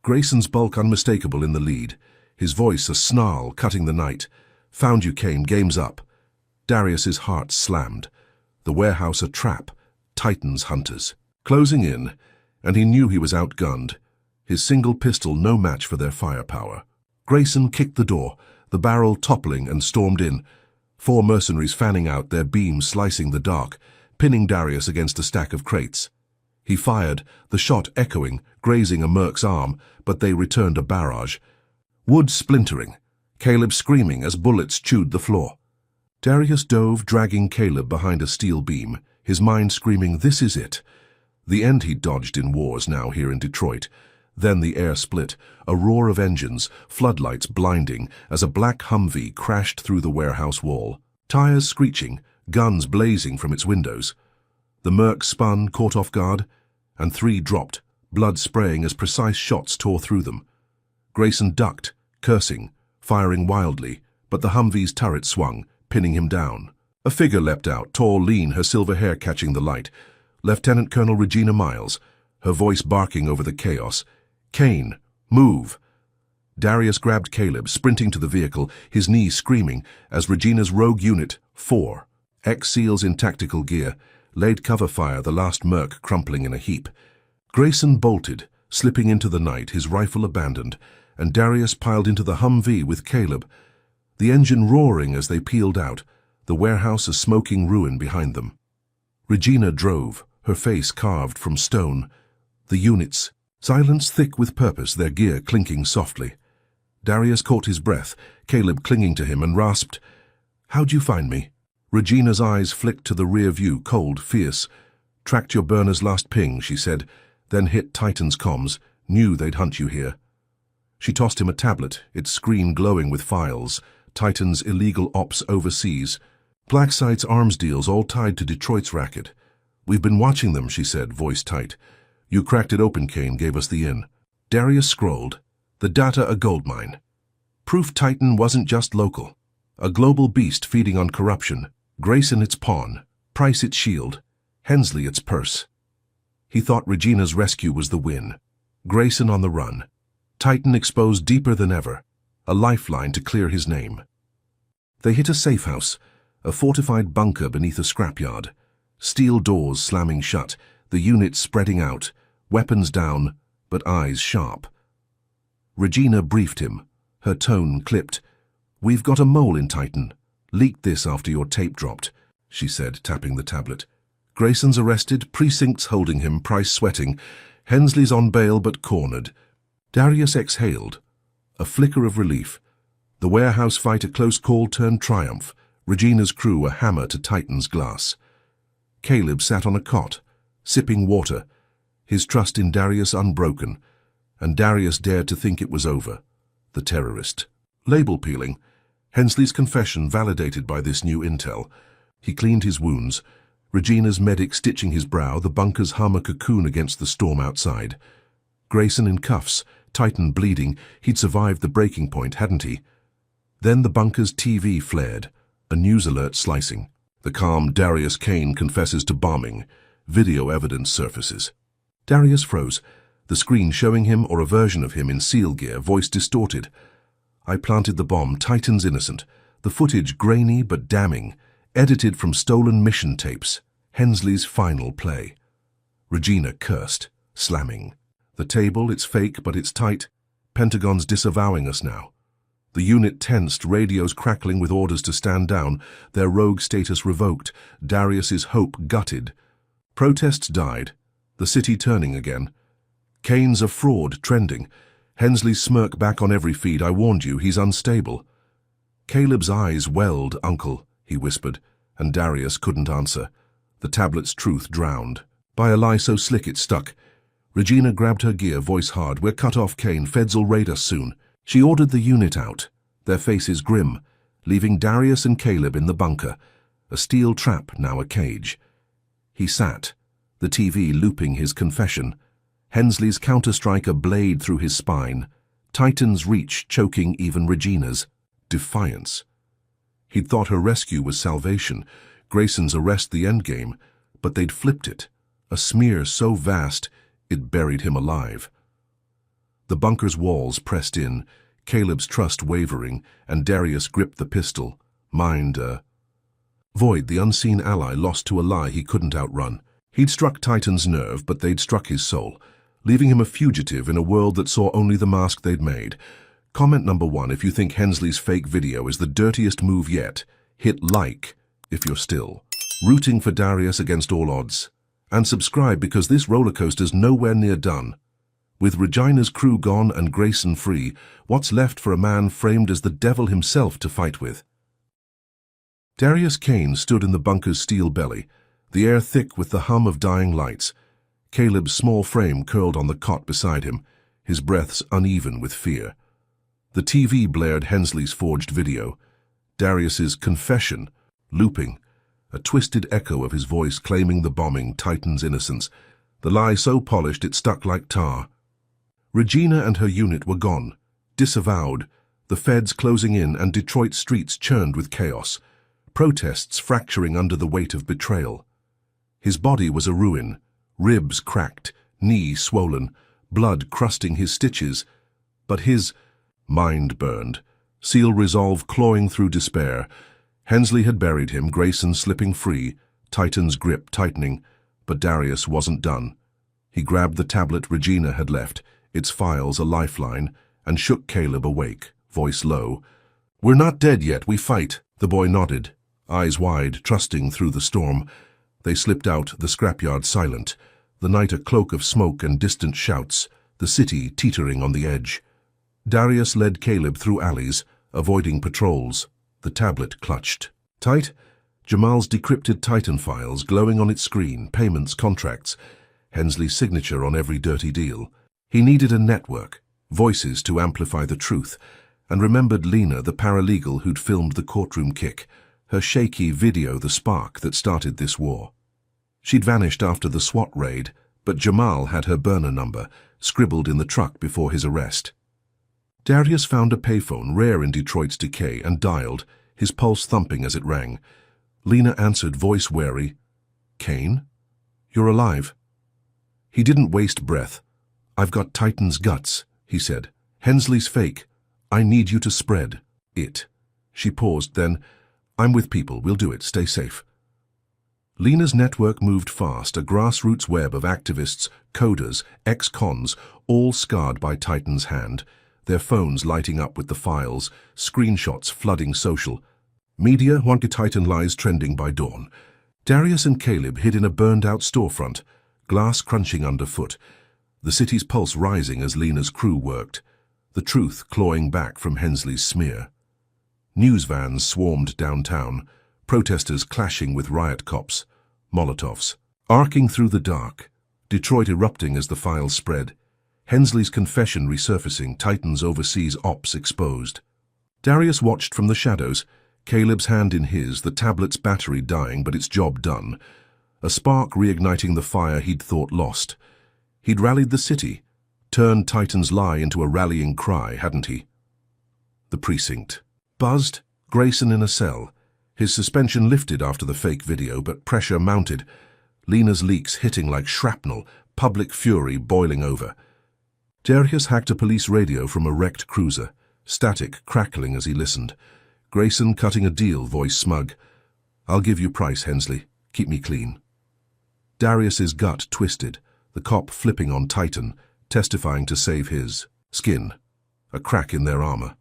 Grayson's bulk unmistakable in the lead, his voice a snarl cutting the night. "Found you, Kane, game's up." Darius's heart slammed. The warehouse a trap, Titan's hunters. Closing in, and he knew he was outgunned. His single pistol no match for their firepower. Grayson kicked the door, the barrel toppling, and stormed in. 4 mercenaries fanning out, their beams slicing the dark, pinning Darius against a stack of crates. He fired, the shot echoing, grazing a merc's arm, but they returned a barrage. Wood splintering, Caleb screaming as bullets chewed the floor. Darius dove, dragging Caleb behind a steel beam, his mind screaming, "This is it." The end he'd dodged in wars now here in Detroit. Then the air split, a roar of engines, floodlights blinding, as a black Humvee crashed through the warehouse wall. Tires screeching, guns blazing from its windows. The Merc spun, caught off guard, and 3 dropped, blood spraying as precise shots tore through them. Grayson ducked, cursing, firing wildly, but the Humvee's turret swung, pinning him down. A figure leapt out, tall, lean, her silver hair catching the light. Lieutenant Colonel Regina Miles, her voice barking over the chaos. "Kane, move!" Darius grabbed Caleb, sprinting to the vehicle, his knees screaming, as Regina's rogue unit, 4, ex-SEALs in tactical gear, laid cover fire, the last Merc crumpling in a heap. Grayson bolted, slipping into the night, his rifle abandoned, and Darius piled into the Humvee with Caleb, the engine roaring as they peeled out, the warehouse a smoking ruin behind them. Regina drove, her face carved from stone. The units, silence thick with purpose, their gear clinking softly. Darius caught his breath, Caleb clinging to him, and rasped, "How'd you find me?" Regina's eyes flicked to the rear view, cold, fierce. "Tracked your burner's last ping," she said, then hit Titan's comms, "Knew they'd hunt you here." She tossed him a tablet, its screen glowing with files, Titan's illegal ops overseas. Blacksite's arms deals all tied to Detroit's racket. "We've been watching them," she said, voice tight. You cracked it open, Kane gave us the in. Darius scrolled. The data a goldmine. Proof Titan wasn't just local. A global beast feeding on corruption. Grayson its pawn. Price its shield. Hensley its purse. He thought Regina's rescue was the win. Grayson on the run. Titan exposed deeper than ever. A lifeline to clear his name. They hit a safe house, a fortified bunker beneath a scrapyard. Steel doors slamming shut, the unit spreading out, weapons down, but eyes sharp. Regina briefed him, her tone clipped. "We've got a mole in Titan. Leaked this after your tape dropped," she said, tapping the tablet. "Grayson's arrested, precincts holding him, Price sweating. Hensley's on bail but cornered." Darius exhaled. A flicker of relief. The warehouse fight a close call turned triumph. Regina's crew a hammer to Titan's glass. Caleb sat on a cot, sipping water, his trust in Darius unbroken, and Darius dared to think it was over. The terrorist. Label peeling. Hensley's confession validated by this new intel. He cleaned his wounds, Regina's medic stitching his brow, the bunker's hum a cocoon against the storm outside. Grayson in cuffs, Titan bleeding. He'd survived the breaking point, hadn't he? Then the bunker's TV flared, a news alert slicing. The calm Darius Kane confesses to bombing. Video evidence surfaces. Darius froze, the screen showing him or a version of him in SEAL gear, voice distorted. "I planted the bomb, Titan's innocent." The footage grainy but damning, edited from stolen mission tapes. Hensley's final play. Regina cursed, slamming. "The table, it's fake but it's tight. Pentagon's disavowing us now." The unit tensed, radios crackling with orders to stand down, their rogue status revoked, Darius's hope gutted. Protests died, the city turning again. "Kane's a fraud," trending. Hensley's smirk back on every feed. "I warned you, he's unstable." Caleb's eyes welled. "Uncle," he whispered, and Darius couldn't answer. The tablet's truth drowned. By a lie so slick it stuck. Regina grabbed her gear, voice hard. "We're cut off, Kane. Feds'll raid us soon." She ordered the unit out, their faces grim, leaving Darius and Caleb in the bunker, a steel trap, now a cage. He sat, the TV looping his confession, Hensley's counterstrike a blade through his spine, Titan's reach choking even Regina's. Defiance. He'd thought her rescue was salvation, Grayson's arrest the endgame, but they'd flipped it, a smear so vast it buried him alive. The bunker's walls pressed in, Caleb's trust wavering, and Darius gripped the pistol, mind void, the unseen ally lost to a lie he couldn't outrun. He'd struck Titan's nerve, but they'd struck his soul, leaving him a fugitive in a world that saw only the mask they'd made. Comment number 1 if you think Hensley's fake video is the dirtiest move yet. Hit like if you're still rooting for Darius against all odds. And subscribe because this rollercoaster's nowhere near done. With Regina's crew gone and Grayson free, what's left for a man framed as the devil himself to fight with? Darius Kane stood in the bunker's steel belly, the air thick with the hum of dying lights. Caleb's small frame curled on the cot beside him, his breaths uneven with fear. The TV blared Hensley's forged video, Darius's confession, looping, a twisted echo of his voice claiming the bombing, Titan's innocence, the lie so polished it stuck like tar. Regina and her unit were gone, disavowed, the feds closing in and Detroit streets churned with chaos, protests fracturing under the weight of betrayal. His body was a ruin, ribs cracked, knee swollen, blood crusting his stitches, but his mind burned, SEAL resolve clawing through despair. Hensley had buried him, Grayson slipping free, Titan's grip tightening, but Darius wasn't done. He grabbed the tablet Regina had left, its files a lifeline, and shook Caleb awake, voice low. "We're not dead yet, we fight." The boy nodded, eyes wide, trusting through the storm. They slipped out, the scrapyard silent, the night a cloak of smoke and distant shouts, the city teetering on the edge. Darius led Caleb through alleys, avoiding patrols. The tablet clutched. Tight? Jamal's decrypted Titan files glowing on its screen, payments, contracts, Hensley's signature on every dirty deal. He needed a network, voices to amplify the truth, and remembered Lena, the paralegal who'd filmed the courtroom kick, her shaky video the spark that started this war. She'd vanished after the SWAT raid, but Jamal had her burner number, scribbled in the truck before his arrest. Darius found a payphone, rare in Detroit's decay, and dialed, his pulse thumping as it rang. Lena answered, voice wary. "Kane? You're alive." He didn't waste breath. "I've got Titan's guts," he said. "Hensley's fake. I need you to spread it." She paused, then, "I'm with people. We'll do it. Stay safe." Lena's network moved fast, a grassroots web of activists, coders, ex-cons, all scarred by Titan's hand, their phones lighting up with the files, screenshots flooding social. Media wanted Titan lies trending by dawn. Darius and Caleb hid in a burned-out storefront, glass crunching underfoot, the city's pulse rising as Lena's crew worked, the truth clawing back from Hensley's smear. News vans swarmed downtown, protesters clashing with riot cops, Molotovs, arcing through the dark, Detroit erupting as the files spread, Hensley's confession resurfacing, Titan's overseas ops exposed. Darius watched from the shadows, Caleb's hand in his, the tablet's battery dying but its job done, a spark reigniting the fire he'd thought lost. He'd rallied the city, turned Titan's lie into a rallying cry, hadn't he? The precinct. Buzzed, Grayson in a cell. His suspension lifted after the fake video, but pressure mounted. Lena's leaks hitting like shrapnel, public fury boiling over. Darius hacked a police radio from a wrecked cruiser, static crackling as he listened. Grayson cutting a deal, voice smug. "I'll give you price, Hensley. Keep me clean." Darius's gut twisted, the cop flipping on Titan, testifying to save his skin, a crack in their armor.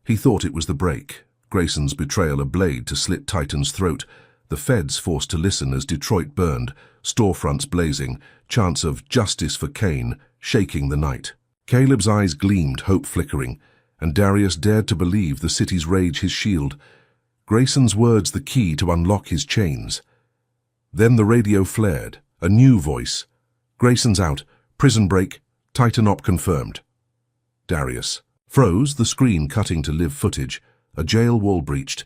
He thought it was the break, Grayson's betrayal a blade to slit Titan's throat, the feds forced to listen as Detroit burned, storefronts blazing, chants of justice for Kane shaking the night. Caleb's eyes gleamed, hope flickering, and Darius dared to believe the city's rage his shield. Grayson's words the key to unlock his chains. Then the radio flared, a new voice. "Grayson's out. Prison break. Titan op confirmed." Darius froze, the screen cutting to live footage, a jail wall breached.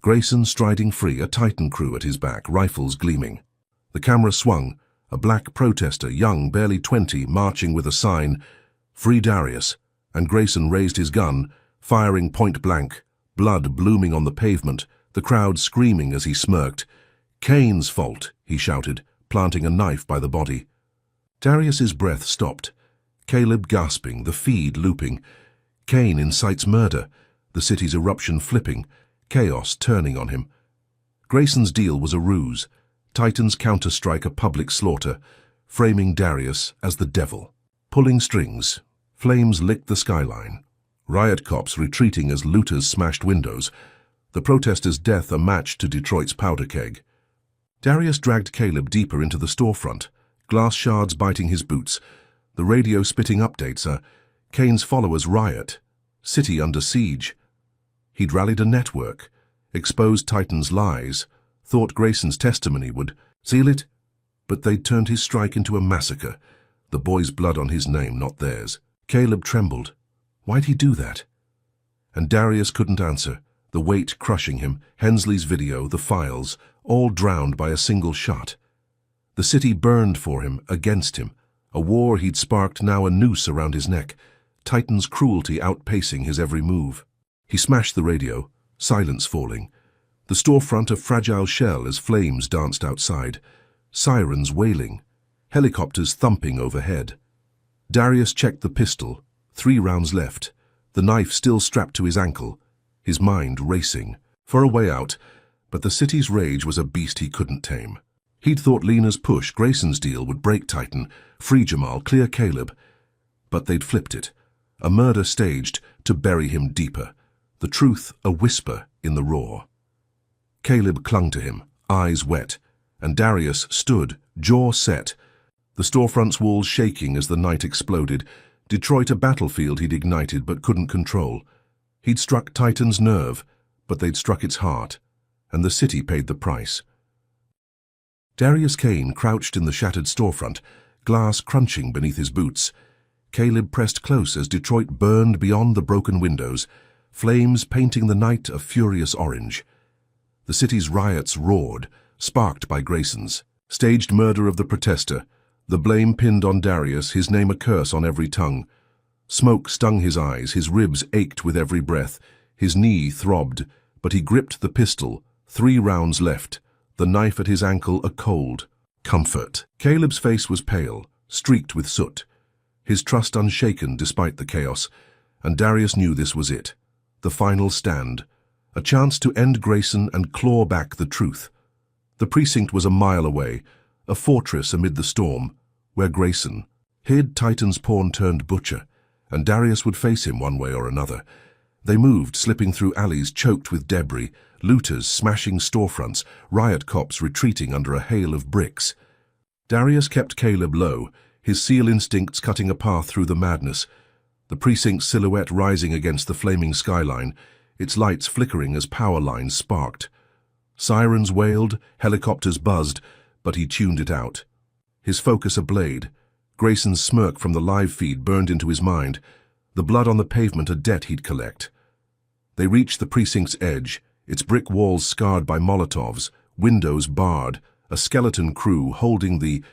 Grayson striding free, a Titan crew at his back, rifles gleaming. The camera swung, a black protester, young, barely 20, marching with a sign, "Free Darius," and Grayson raised his gun, firing point blank, blood blooming on the pavement, the crowd screaming as he smirked. "Kane's fault," he shouted, planting a knife by the body. Darius's breath stopped. Caleb gasping, the feed looping. Kane incites murder, the city's eruption flipping, chaos turning on him. Grayson's deal was a ruse, Titan's counterstrike a public slaughter, framing Darius as the devil. Pulling strings, flames licked the skyline. Riot cops retreating as looters smashed windows, the protesters' death a match to Detroit's powder keg. Darius dragged Caleb deeper into the storefront, glass shards biting his boots, the radio spitting updates, Kane's followers riot, city under siege. He'd rallied a network, exposed Titan's lies, thought Grayson's testimony would seal it, but they'd turned his strike into a massacre, the boy's blood on his name, not theirs. Caleb trembled. Why'd he do that? And Darius couldn't answer, the weight crushing him, Hensley's video, the files, all drowned by a single shot. The city burned for him, against him, a war he'd sparked, now a noose around his neck, Titan's cruelty outpacing his every move. He smashed the radio, silence falling, the storefront a fragile shell as flames danced outside, sirens wailing, helicopters thumping overhead. Darius checked the pistol, 3 rounds left, the knife still strapped to his ankle, his mind racing, for a way out, but the city's rage was a beast he couldn't tame. He'd thought Lena's push, Grayson's deal, would break Titan, free Jamal, clear Caleb. But they'd flipped it, a murder staged to bury him deeper, the truth a whisper in the roar. Caleb clung to him, eyes wet, and Darius stood, jaw set, the storefront's walls shaking as the night exploded, Detroit a battlefield he'd ignited but couldn't control. He'd struck Titan's nerve, but they'd struck its heart, and the city paid the price. Darius Kane crouched in the shattered storefront, glass crunching beneath his boots. Caleb pressed close as Detroit burned beyond the broken windows, flames painting the night a furious orange. The city's riots roared, sparked by Grayson's staged murder of the protester, The blame pinned on Darius, his name a curse on every tongue. Smoke stung his eyes, his ribs ached with every breath, his knee throbbed, but he gripped the pistol, 3 rounds left, the knife at his ankle a cold comfort. Caleb's face was pale, streaked with soot, his trust unshaken despite the chaos, and Darius knew this was it, the final stand, a chance to end Grayson and claw back the truth. The precinct was a mile away, a fortress amid the storm, where Grayson hid, Titan's pawn-turned-butcher, and Darius would face him one way or another. They moved, slipping through alleys choked with debris, looters smashing storefronts, riot cops retreating under a hail of bricks. Darius kept Caleb low, his SEAL instincts cutting a path through the madness, the precinct's silhouette rising against the flaming skyline, its lights flickering as power lines sparked. Sirens wailed, helicopters buzzed, but he tuned it out. His focus ablade. Grayson's smirk from the live feed burned into his mind, the blood on the pavement a debt he'd collect. They reached the precinct's edge, its brick walls scarred by Molotovs, windows barred, a skeleton crew holding the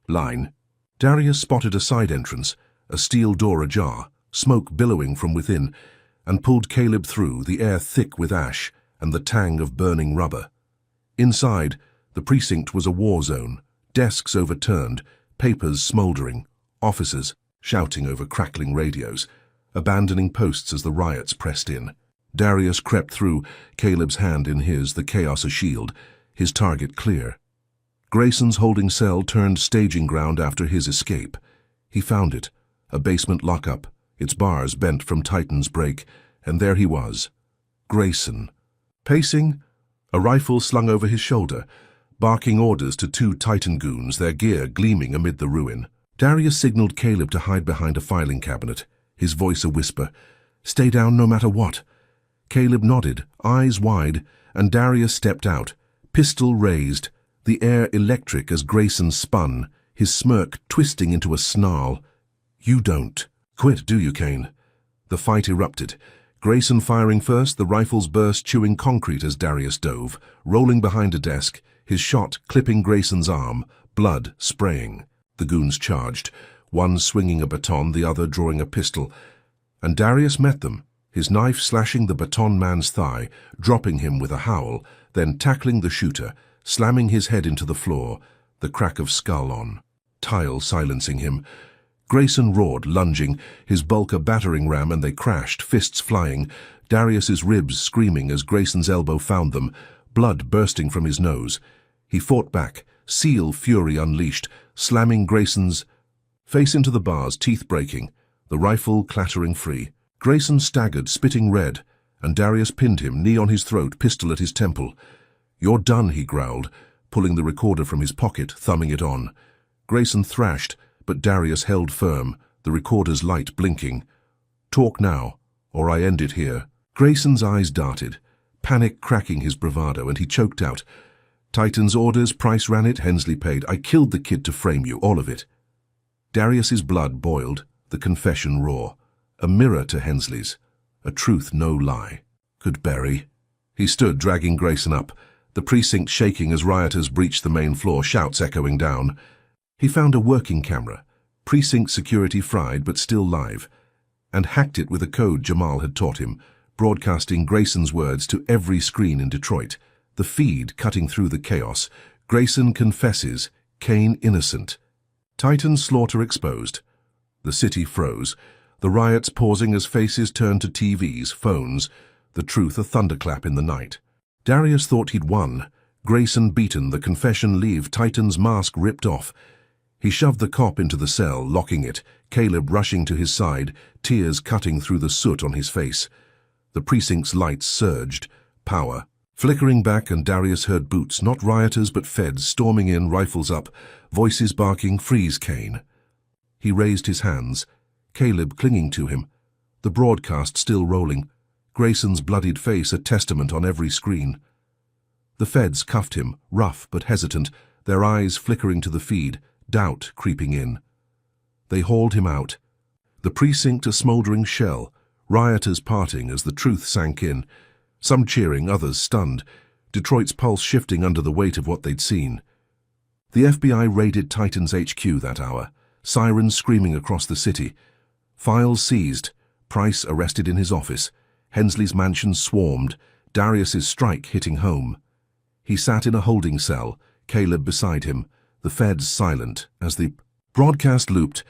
line. Darius spotted a side entrance, a steel door ajar, smoke billowing from within, and pulled Caleb through, the air thick with ash and the tang of burning rubber. Inside, the precinct was a war zone, desks overturned, papers smouldering, officers shouting over crackling radios, abandoning posts as the riots pressed in. Darius crept through, Caleb's hand in his, the chaos a shield, his target clear. Grayson's holding cell turned staging ground after his escape. He found it, a basement lockup, its bars bent from Titan's break, and there he was, Grayson, pacing, a rifle slung over his shoulder, barking orders to 2 Titan goons, their gear gleaming amid the ruin. Darius signaled Caleb to hide behind a filing cabinet, his voice a whisper. "Stay down no matter what." Caleb nodded, eyes wide, and Darius stepped out, pistol raised, the air electric as Grayson spun, his smirk twisting into a snarl. "You don't quit, do you, Kane?" The fight erupted. Grayson firing first, the rifles burst, chewing concrete as Darius dove, rolling behind a desk, his shot clipping Grayson's arm, blood spraying. The goons charged, one swinging a baton, the other drawing a pistol, and Darius met them, his knife slashing the baton man's thigh, dropping him with a howl, then tackling the shooter, slamming his head into the floor, the crack of skull on tile silencing him. Grayson roared, lunging, his bulk a battering ram, and they crashed, fists flying, Darius's ribs screaming as Grayson's elbow found them, blood bursting from his nose. He fought back, SEAL fury unleashed, slamming Grayson's face into the bars, teeth breaking, the rifle clattering free. Grayson staggered, spitting red, and Darius pinned him, knee on his throat, pistol at his temple. "You're done," he growled, pulling the recorder from his pocket, thumbing it on. Grayson thrashed, but Darius held firm, the recorder's light blinking. "Talk now, or I end it here." Grayson's eyes darted, panic cracking his bravado, and he choked out, "Titan's orders, price ran it, Hensley paid. I killed the kid to frame you, all of it." Darius's blood boiled, the confession raw, a mirror to Hensley's, a truth no lie. Could bury. He stood, dragging Grayson up, the precinct shaking as rioters breached the main floor, shouts echoing down. He found a working camera, precinct security fried but still live, and hacked it with a code Jamal had taught him, broadcasting Grayson's words to every screen in Detroit. The feed cutting through the chaos. Grayson confesses, Kane innocent. Titan slaughter exposed. The city froze, the riots pausing as faces turned to TVs, phones, the truth a thunderclap in the night. Darius thought he'd won, Grayson beaten, the confession leave, Titan's mask ripped off. He shoved the cop into the cell, locking it, Caleb rushing to his side, tears cutting through the soot on his face. The precinct's lights surged, power flickering back, and Darius heard boots, not rioters but feds, storming in, rifles up, voices barking, "Freeze, Kane." He raised his hands, Caleb clinging to him, the broadcast still rolling, Grayson's bloodied face a testament on every screen. The feds cuffed him, rough but hesitant, their eyes flickering to the feed, doubt creeping in. They hauled him out. The precinct a smouldering shell, rioters parting as the truth sank in, some cheering, others stunned, Detroit's pulse shifting under the weight of what they'd seen. The FBI raided Titan's HQ that hour, sirens screaming across the city. Files seized, Price arrested in his office, Hensley's mansion swarmed, Darius's strike hitting home. He sat in a holding cell, Caleb beside him, the feds silent, as the broadcast looped,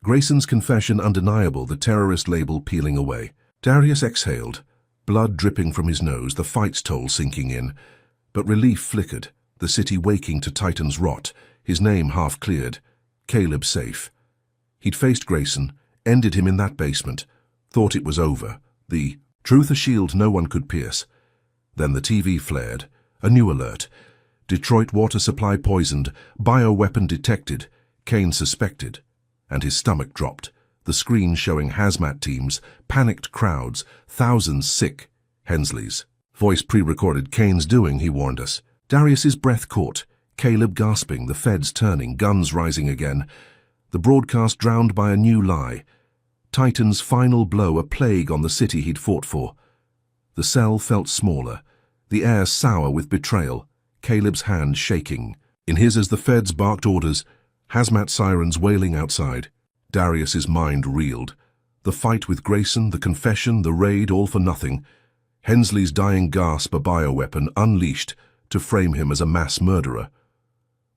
Grayson's confession undeniable, the terrorist label peeling away. Darius exhaled, blood dripping from his nose, the fight's toll sinking in. But relief flickered, the city waking to Titan's rot, his name half cleared. Caleb safe. He'd faced Grayson, ended him in that basement, thought it was over, the truth a shield no one could pierce. Then the TV flared, a new alert. Detroit water supply poisoned, bioweapon detected, Kane suspected. And his stomach dropped, the screen showing hazmat teams, panicked crowds, thousands sick. Hensley's voice pre-recorded. Kane's doing, he warned us. Darius's breath caught, Caleb gasping, the feds turning, guns rising again. The broadcast drowned by a new lie. Titan's final blow, a plague on the city he'd fought for. The cell felt smaller, the air sour with betrayal, Caleb's hand shaking. In his as the feds barked orders, hazmat sirens wailing outside. Darius's mind reeled. The fight with Grayson, the confession, the raid, all for nothing. Hensley's dying gasp, a bioweapon unleashed to frame him as a mass murderer.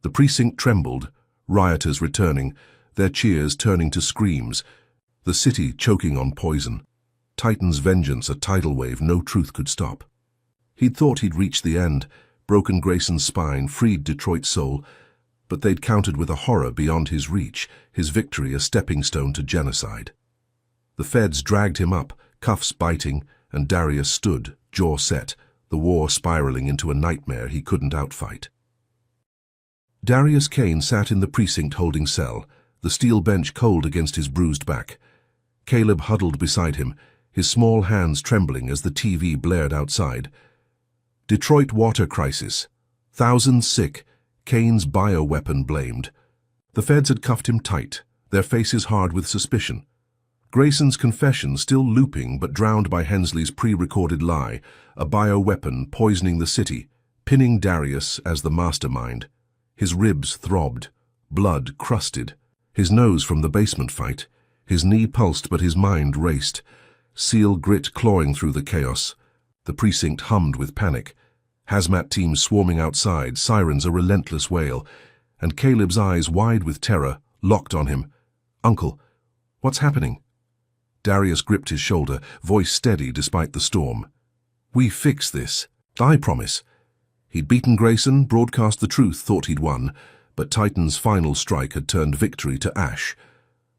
The precinct trembled, rioters returning, their cheers turning to screams, the city choking on poison. Titan's vengeance, a tidal wave no truth could stop. He'd thought he'd reached the end, broken Grayson's spine, freed Detroit's soul, but they'd countered with a horror beyond his reach, his victory a stepping stone to genocide. The feds dragged him up, cuffs biting, and Darius stood, jaw set, the war spiraling into a nightmare he couldn't outfight. Darius Kane sat in the precinct holding cell, the steel bench cold against his bruised back. Caleb huddled beside him, his small hands trembling as the TV blared outside. Detroit water crisis. Thousands sick, Kane's bioweapon blamed. The feds had cuffed him tight, their faces hard with suspicion. Grayson's confession still looping but drowned by Hensley's pre-recorded lie, a bioweapon poisoning the city, pinning Darius as the mastermind. His ribs throbbed, blood crusted, his nose from the basement fight. His knee pulsed but his mind raced, seal grit clawing through the chaos. The precinct hummed with panic. Hazmat teams swarming outside, sirens a relentless wail, and Caleb's eyes wide with terror, locked on him. "Uncle, what's happening?" Darius gripped his shoulder, voice steady despite the storm. "We fix this. I promise." He'd beaten Grayson, broadcast the truth, thought he'd won, but Titan's final strike had turned victory to ash.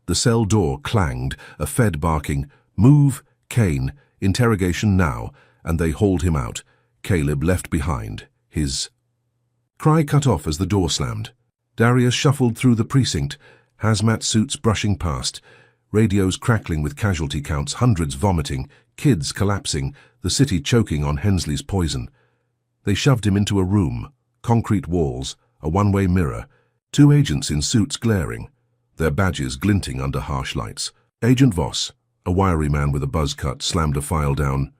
The cell door clanged, a fed barking, "Move, Kane, interrogation now," and they hauled him out, Caleb left behind, his cry cut off as the door slammed. Darius shuffled through the precinct, hazmat suits brushing past, radios crackling with casualty counts, hundreds vomiting, kids collapsing, the city choking on Hensley's poison. They shoved him into a room, concrete walls, a one-way mirror, two agents in suits glaring, their badges glinting under harsh lights. Agent Voss, a wiry man with a buzz cut, slammed a file down.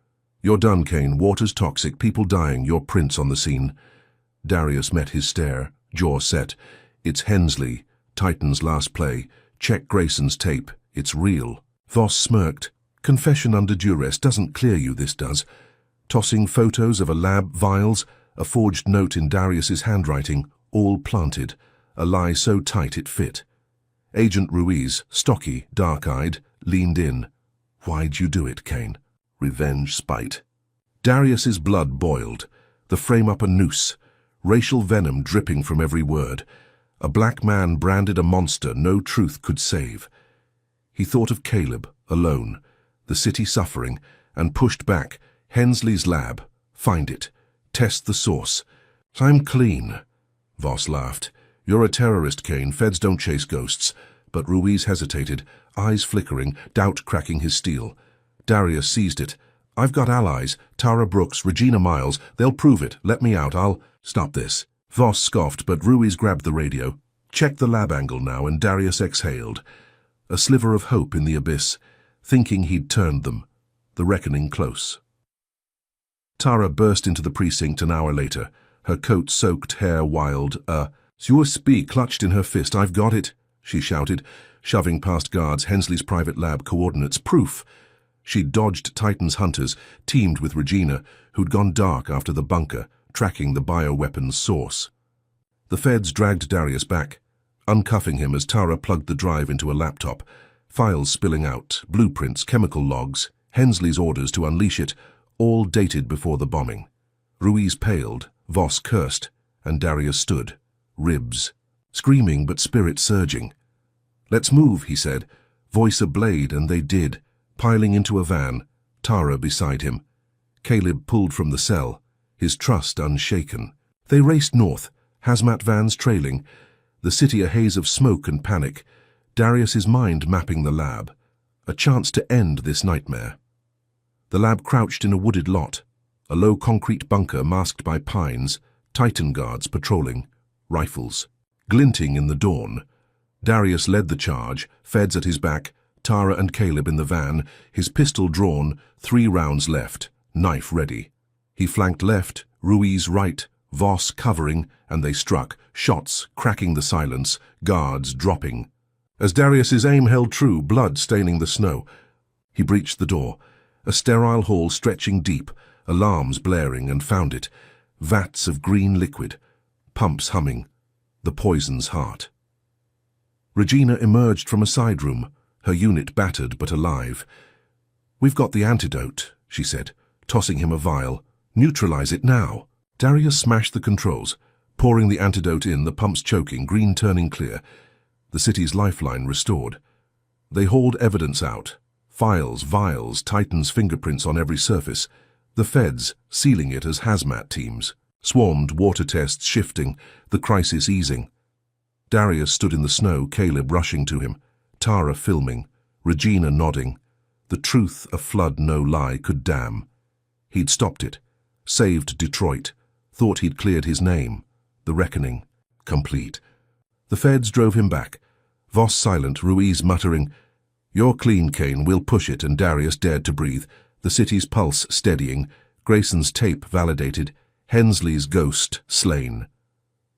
"You're done, Kane. Water's toxic, people dying, your prints on the scene." Darius met his stare, jaw set. "It's Hensley, Titan's last play. Check Grayson's tape. It's real." Voss smirked. "Confession under duress doesn't clear you, this does." Tossing photos of a lab vials, a forged note in Darius's handwriting, all planted, a lie so tight it fit. Agent Ruiz, stocky, dark-eyed, leaned in. "Why'd you do it, Kane?" "Revenge, spite." Darius's blood boiled, the frame up a noose, racial venom dripping from every word. A black man branded a monster no truth could save. He thought of Caleb, alone, the city suffering, and pushed back. Hensley's lab. Find it. Test the source. "I'm clean." Voss laughed. "You're a terrorist, Kane. Feds don't chase ghosts." But Ruiz hesitated, eyes flickering, doubt cracking his steel. Darius seized it. "I've got allies. Tara Brooks, Regina Miles. They'll prove it. Let me out. I'll—" "Stop this." Voss scoffed, but Ruiz grabbed the radio. Check the lab angle now, and Darius exhaled. A sliver of hope in the abyss, thinking he'd turned them. The reckoning close. Tara burst into the precinct an hour later, her coat soaked, hair wild, a USB clutched in her fist. "I've got it," she shouted, shoving past guards Hensley's private lab coordinates. "Proof." She dodged Titan's hunters, teamed with Regina, who'd gone dark after the bunker, tracking the bioweapons source. The feds dragged Darius back, uncuffing him as Tara plugged the drive into a laptop, files spilling out, blueprints, chemical logs, Hensley's orders to unleash it, all dated before the bombing. Ruiz paled, Voss cursed, and Darius stood, ribs, screaming but spirit surging. "Let's move," he said, voice ablade, and they did, piling into a van, Tara beside him. Caleb pulled from the cell, his trust unshaken. They raced north, hazmat vans trailing, the city a haze of smoke and panic, Darius's mind mapping the lab, a chance to end this nightmare. The lab crouched in a wooded lot, a low concrete bunker masked by pines, Titan guards patrolling, rifles glinting in the dawn. Darius led the charge, feds at his back, Tara and Caleb in the van, his pistol drawn, 3 rounds left, knife ready. He flanked left, Ruiz right, Voss covering, and they struck, shots cracking the silence, guards dropping. As Darius's aim held true, blood staining the snow, he breached the door, a sterile hall stretching deep, alarms blaring, and found it, vats of green liquid, pumps humming, the poison's heart. Regina emerged from a side room, her unit battered but alive. "We've got the antidote," she said, tossing him a vial. "Neutralize it now." Darius smashed the controls, pouring the antidote in, the pumps choking, green turning clear, the city's lifeline restored. They hauled evidence out, files, vials, Titan's fingerprints on every surface, the feds sealing it as hazmat teams. Swarmed, water tests shifting, the crisis easing. Darius stood in the snow, Caleb rushing to him, Tara filming, Regina nodding. The truth a flood no lie could damn. He'd stopped it, saved Detroit, thought he'd cleared his name. The reckoning, complete. The feds drove him back, Voss silent, Ruiz muttering, "You're clean, Kane, we'll push it," and Darius dared to breathe, the city's pulse steadying, Grayson's tape validated, Hensley's ghost slain.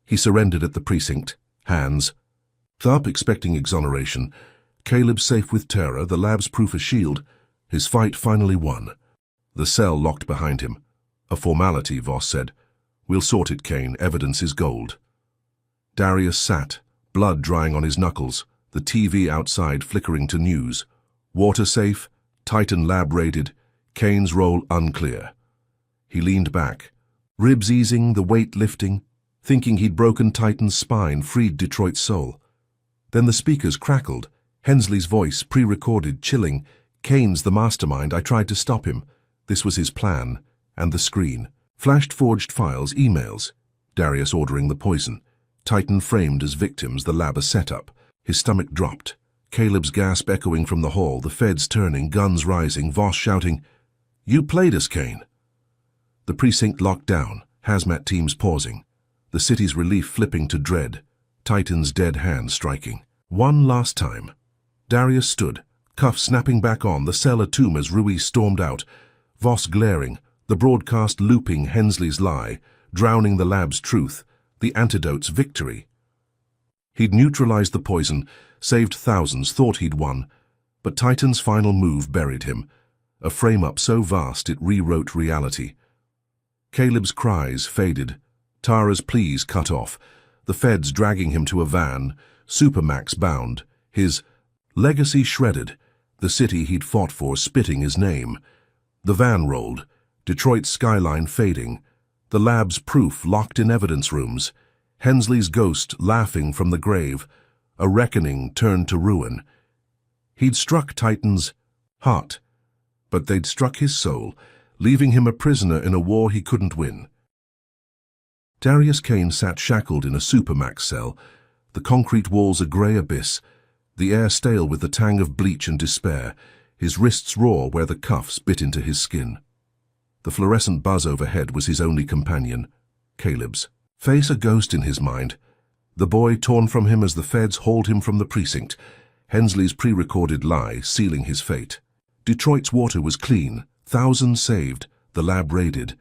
He surrendered at the precinct, hands. Tharp expecting exoneration, Caleb safe with Tara, the lab's proof a shield, his fight finally won. The cell locked behind him. "A formality," Voss said. "We'll sort it, Kane, evidence is gold." Darius sat, blood drying on his knuckles, the TV outside flickering to news. Water safe, Titan lab raided, Kane's role unclear. He leaned back, ribs easing, the weight lifting, thinking he'd broken Titan's spine, freed Detroit's soul. Then the speakers crackled, Hensley's voice, pre-recorded, chilling. "Kane's the mastermind, I tried to stop him. This was his plan." And the screen. Flashed forged files, emails. Darius ordering the poison. Titan framed as victims, the lab a setup. His stomach dropped. Caleb's gasp echoing from the hall, the feds turning, guns rising, Voss shouting, "You played us, Kane." The precinct locked down, hazmat teams pausing. The city's relief flipping to dread, Titan's dead hand striking. One last time. Darius stood, cuffs snapping back on, the cell a tomb as Ruiz stormed out, Voss glaring, the broadcast looping Hensley's lie, drowning the lab's truth, the antidote's victory. He'd neutralized the poison, saved thousands, thought he'd won, but Titan's final move buried him, a frame-up so vast it rewrote reality. Caleb's cries faded, Tara's pleas cut off, the feds dragging him to a van, Supermax bound, his legacy shredded, the city he'd fought for spitting his name. The van rolled, Detroit's skyline fading, the lab's proof locked in evidence rooms, Hensley's ghost laughing from the grave, a reckoning turned to ruin. He'd struck Titan's heart, but they'd struck his soul, leaving him a prisoner in a war he couldn't win. Darius Kane sat shackled in a Supermax cell, the concrete walls a grey abyss, the air stale with the tang of bleach and despair, his wrists raw where the cuffs bit into his skin. The fluorescent buzz overhead was his only companion, Caleb's. Face a ghost in his mind. The boy torn from him as the feds hauled him from the precinct, Hensley's pre-recorded lie sealing his fate. Detroit's water was clean, thousands saved, the lab raided.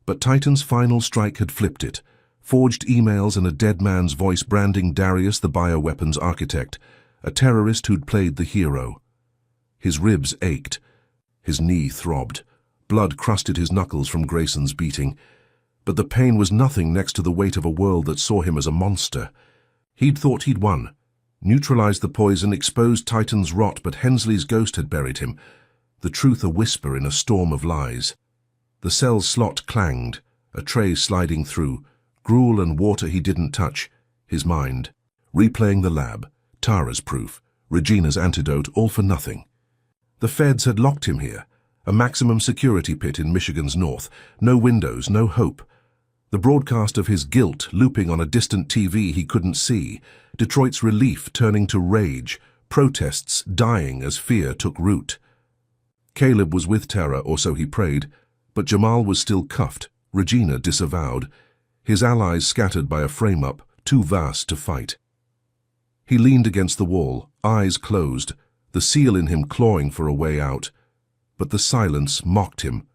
But Titan's final strike had flipped it, Forged emails and a dead man's voice branding Darius the bioweapons architect, a terrorist who'd played the hero. His ribs ached. His knee throbbed. Blood crusted his knuckles from Grayson's beating. But the pain was nothing next to the weight of a world that saw him as a monster. He'd thought he'd won. Neutralized the poison, exposed Titan's rot, but Hensley's ghost had buried him. The truth a whisper in a storm of lies. The cell's slot clanged, a tray sliding through. Gruel and water he didn't touch. His mind. Replaying the lab. Tara's proof. Regina's antidote, all for nothing. The feds had locked him here. A maximum security pit in Michigan's north. No windows, no hope. The broadcast of his guilt looping on a distant TV he couldn't see. Detroit's relief turning to rage. Protests dying as fear took root. Caleb was with Tara, or so he prayed, but Jamal was still cuffed, Regina disavowed. His allies scattered by a frame-up, too vast to fight. He leaned against the wall, eyes closed, the seal in him clawing for a way out. But the silence mocked him.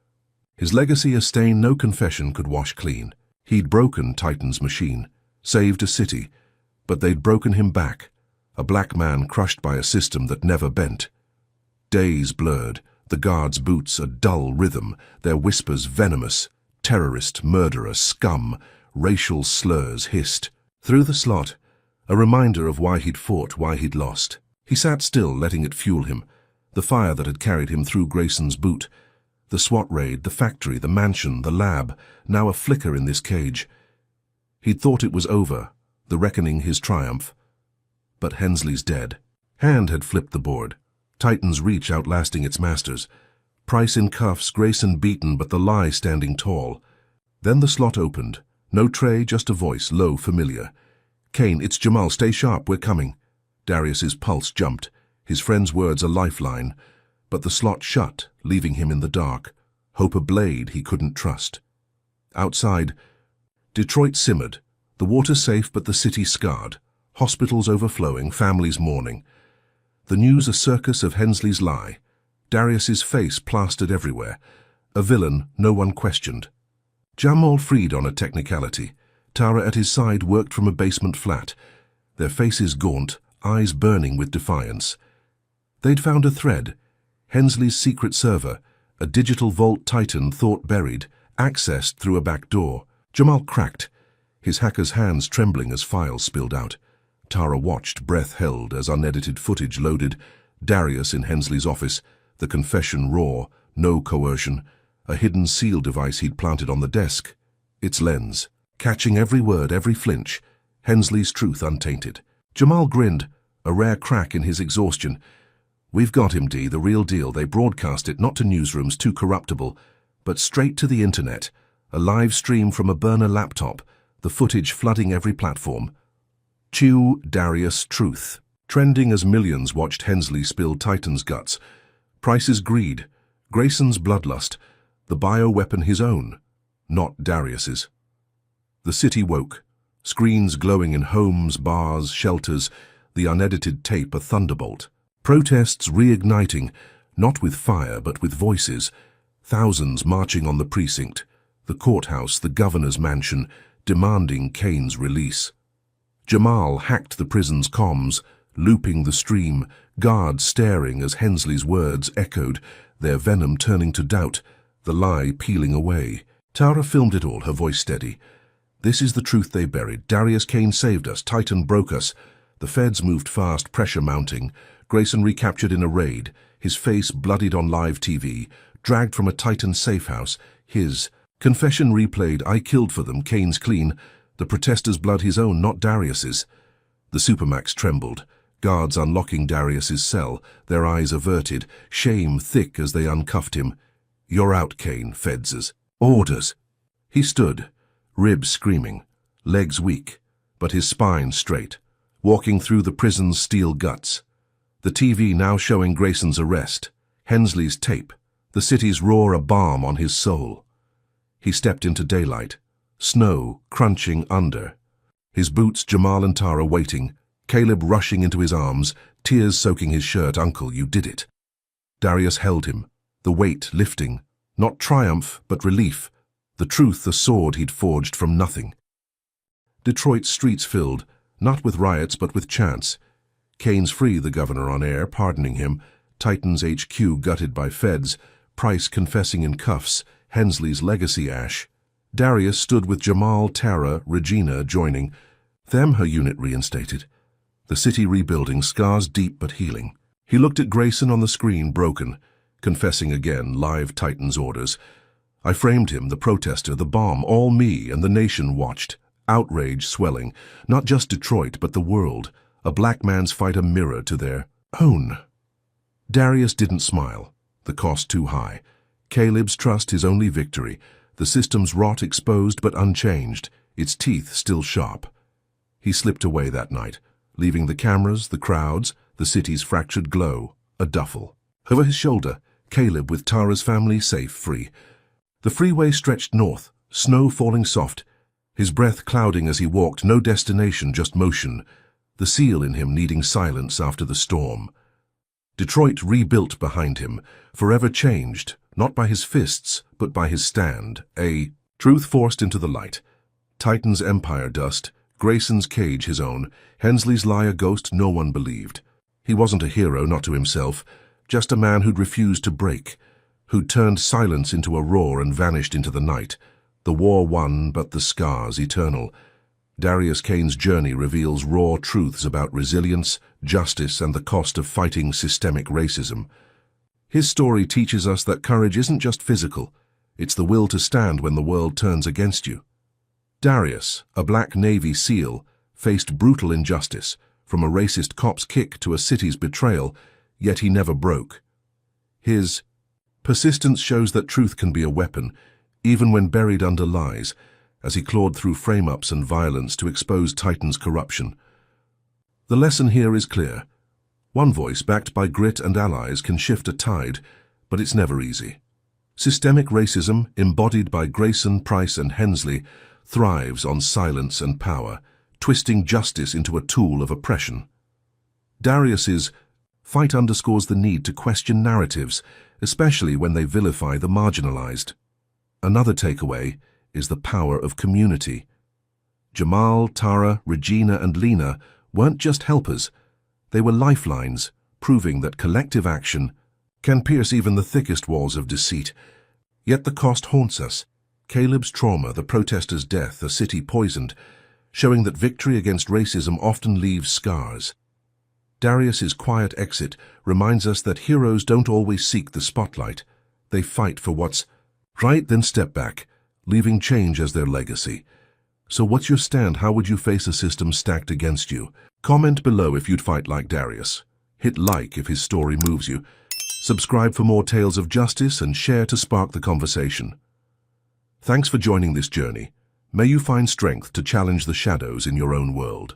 His legacy a stain no confession could wash clean. He'd broken Titan's machine, saved a city, but they'd broken him back, a black man crushed by a system that never bent. Days blurred, the guards' boots a dull rhythm, their whispers venomous. Terrorist, murderer, scum, racial slurs hissed. Through the slot, a reminder of why he'd fought, why he'd lost. He sat still, letting it fuel him. The fire that had carried him through Grayson's boot. The SWAT raid, the factory, the mansion, the lab, now a flicker in this cage. He'd thought it was over, the reckoning his triumph. But Hensley's dead. Hand had flipped the board. Titan's reach outlasting its masters. Price in cuffs, Grayson beaten, but the lie standing tall. Then the slot opened. No tray, just a voice, low, familiar. "Kane, it's Jamal, stay sharp, we're coming." Darius's pulse jumped, his friend's words a lifeline. But the slot shut, leaving him in the dark. Hope a blade he couldn't trust. Outside, Detroit simmered. The water safe, but the city scarred. Hospitals overflowing, families mourning. The news a circus of Hensley's lie. Darius's face plastered everywhere. A villain no one questioned. Jamal freed on a technicality. Tara at his side worked from a basement flat. Their faces gaunt, eyes burning with defiance. They'd found a thread. Hensley's secret server, a digital vault Titan thought buried, accessed through a back door. Jamal cracked, his hacker's hands trembling as files spilled out. Tara watched, breath held, as unedited footage loaded. Darius in Hensley's office, the confession raw, no coercion, a hidden seal device he'd planted on the desk. Its lens, catching every word, every flinch, Hensley's truth untainted. Jamal grinned, a rare crack in his exhaustion. "We've got him, D, the real deal. They broadcast it, not to newsrooms too corruptible, but straight to the internet. A live stream from a burner laptop, the footage flooding every platform. Chew, Darius, truth. Trending as millions watched Hensley spill Titan's guts. Price's greed, Grayson's bloodlust, the bioweapon his own, not Darius's. The city woke, screens glowing in homes, bars, shelters, the unedited tape a thunderbolt. Protests reigniting, not with fire but with voices. Thousands marching on the precinct, the courthouse, the governor's mansion, demanding Kane's release. Jamal hacked the prison's comms, looping the stream, guards staring as Hensley's words echoed, their venom turning to doubt, the lie peeling away. Tara filmed it all, her voice steady. "This is the truth they buried. Darius Kane saved us. Titan broke us." The feds moved fast, pressure mounting. Grayson recaptured in a raid, his face bloodied on live TV, dragged from a Titan safe house. His confession replayed, "I killed for them, Kane's clean. The protesters' blood his own, not Darius's." The Supermax trembled. Guards unlocking Darius's cell, their eyes averted, shame thick as they uncuffed him. "You're out, Kane, feds. Orders." He stood, ribs screaming, legs weak, but his spine straight, walking through the prison's steel guts. The TV now showing Grayson's arrest, Hensley's tape, the city's roar a balm on his soul. He stepped into daylight, snow crunching under. His boots, Jamal and Tara waiting, Caleb rushing into his arms, tears soaking his shirt. "Uncle, you did it." Darius held him, the weight lifting, not triumph but relief, the truth a sword he'd forged from nothing. Detroit's streets filled, not with riots but with chants. Keynes free the governor on air, pardoning him, Titans HQ gutted by feds, Price confessing in cuffs, Hensley's legacy ash. Darius stood with Jamal, Tara, Regina joining, them her unit reinstated. The city rebuilding, scars deep but healing. He looked at Grayson on the screen, broken, confessing again, live Titans orders. I framed him, the protester, the bomb, all me, and the nation watched. Outrage swelling, not just Detroit, but the world. A black man's fight, a mirror to their own. Darius didn't smile. The cost too high. Caleb's trust his only victory. The system's rot exposed but unchanged, its teeth still sharp. He slipped away that night, leaving the cameras, the crowds, the city's fractured glow, a duffel. Over his shoulder, Caleb with Tara's family safe, free. The freeway stretched north, snow falling soft, his breath clouding as he walked, no destination, just motion, the seal in him needing silence after the storm. Detroit rebuilt behind him, forever changed, not by his fists, but by his stand, a truth forced into the light. Titan's empire dust, Grayson's cage his own, Hensley's lie a ghost no one believed. He wasn't a hero, not to himself, just a man who'd refused to break, who'd turned silence into a roar and vanished into the night. The war won, but the scars eternal. Darius Keynes' journey reveals raw truths about resilience, justice, and the cost of fighting systemic racism. His story teaches us that courage isn't just physical, it's the will to stand when the world turns against you. Darius, a black Navy SEAL, faced brutal injustice, from a racist cop's kick to a city's betrayal, yet he never broke. His persistence shows that truth can be a weapon, even when buried under lies, as he clawed through frame-ups and violence to expose Titan's corruption. The lesson here is clear. One voice, backed by grit and allies, can shift a tide, but it's never easy. Systemic racism, embodied by Grayson, Price, and Hensley, thrives on silence and power, twisting justice into a tool of oppression. Darius's fight underscores the need to question narratives, especially when they vilify the marginalized. Another takeaway is the power of community. Jamal, Tara, Regina, and Lena weren't just helpers. They were lifelines, proving that collective action can pierce even the thickest walls of deceit. Yet the cost haunts us. Caleb's trauma, the protesters' death, a city poisoned, showing that victory against racism often leaves scars. Darius's quiet exit reminds us that heroes don't always seek the spotlight. They fight for what's right, then step back, leaving change as their legacy. So what's your stand? How would you face a system stacked against you? Comment below if you'd fight like Darius. Hit like if his story moves you. Subscribe for more tales of justice and share to spark the conversation. Thanks for joining this journey. May you find strength to challenge the shadows in your own world.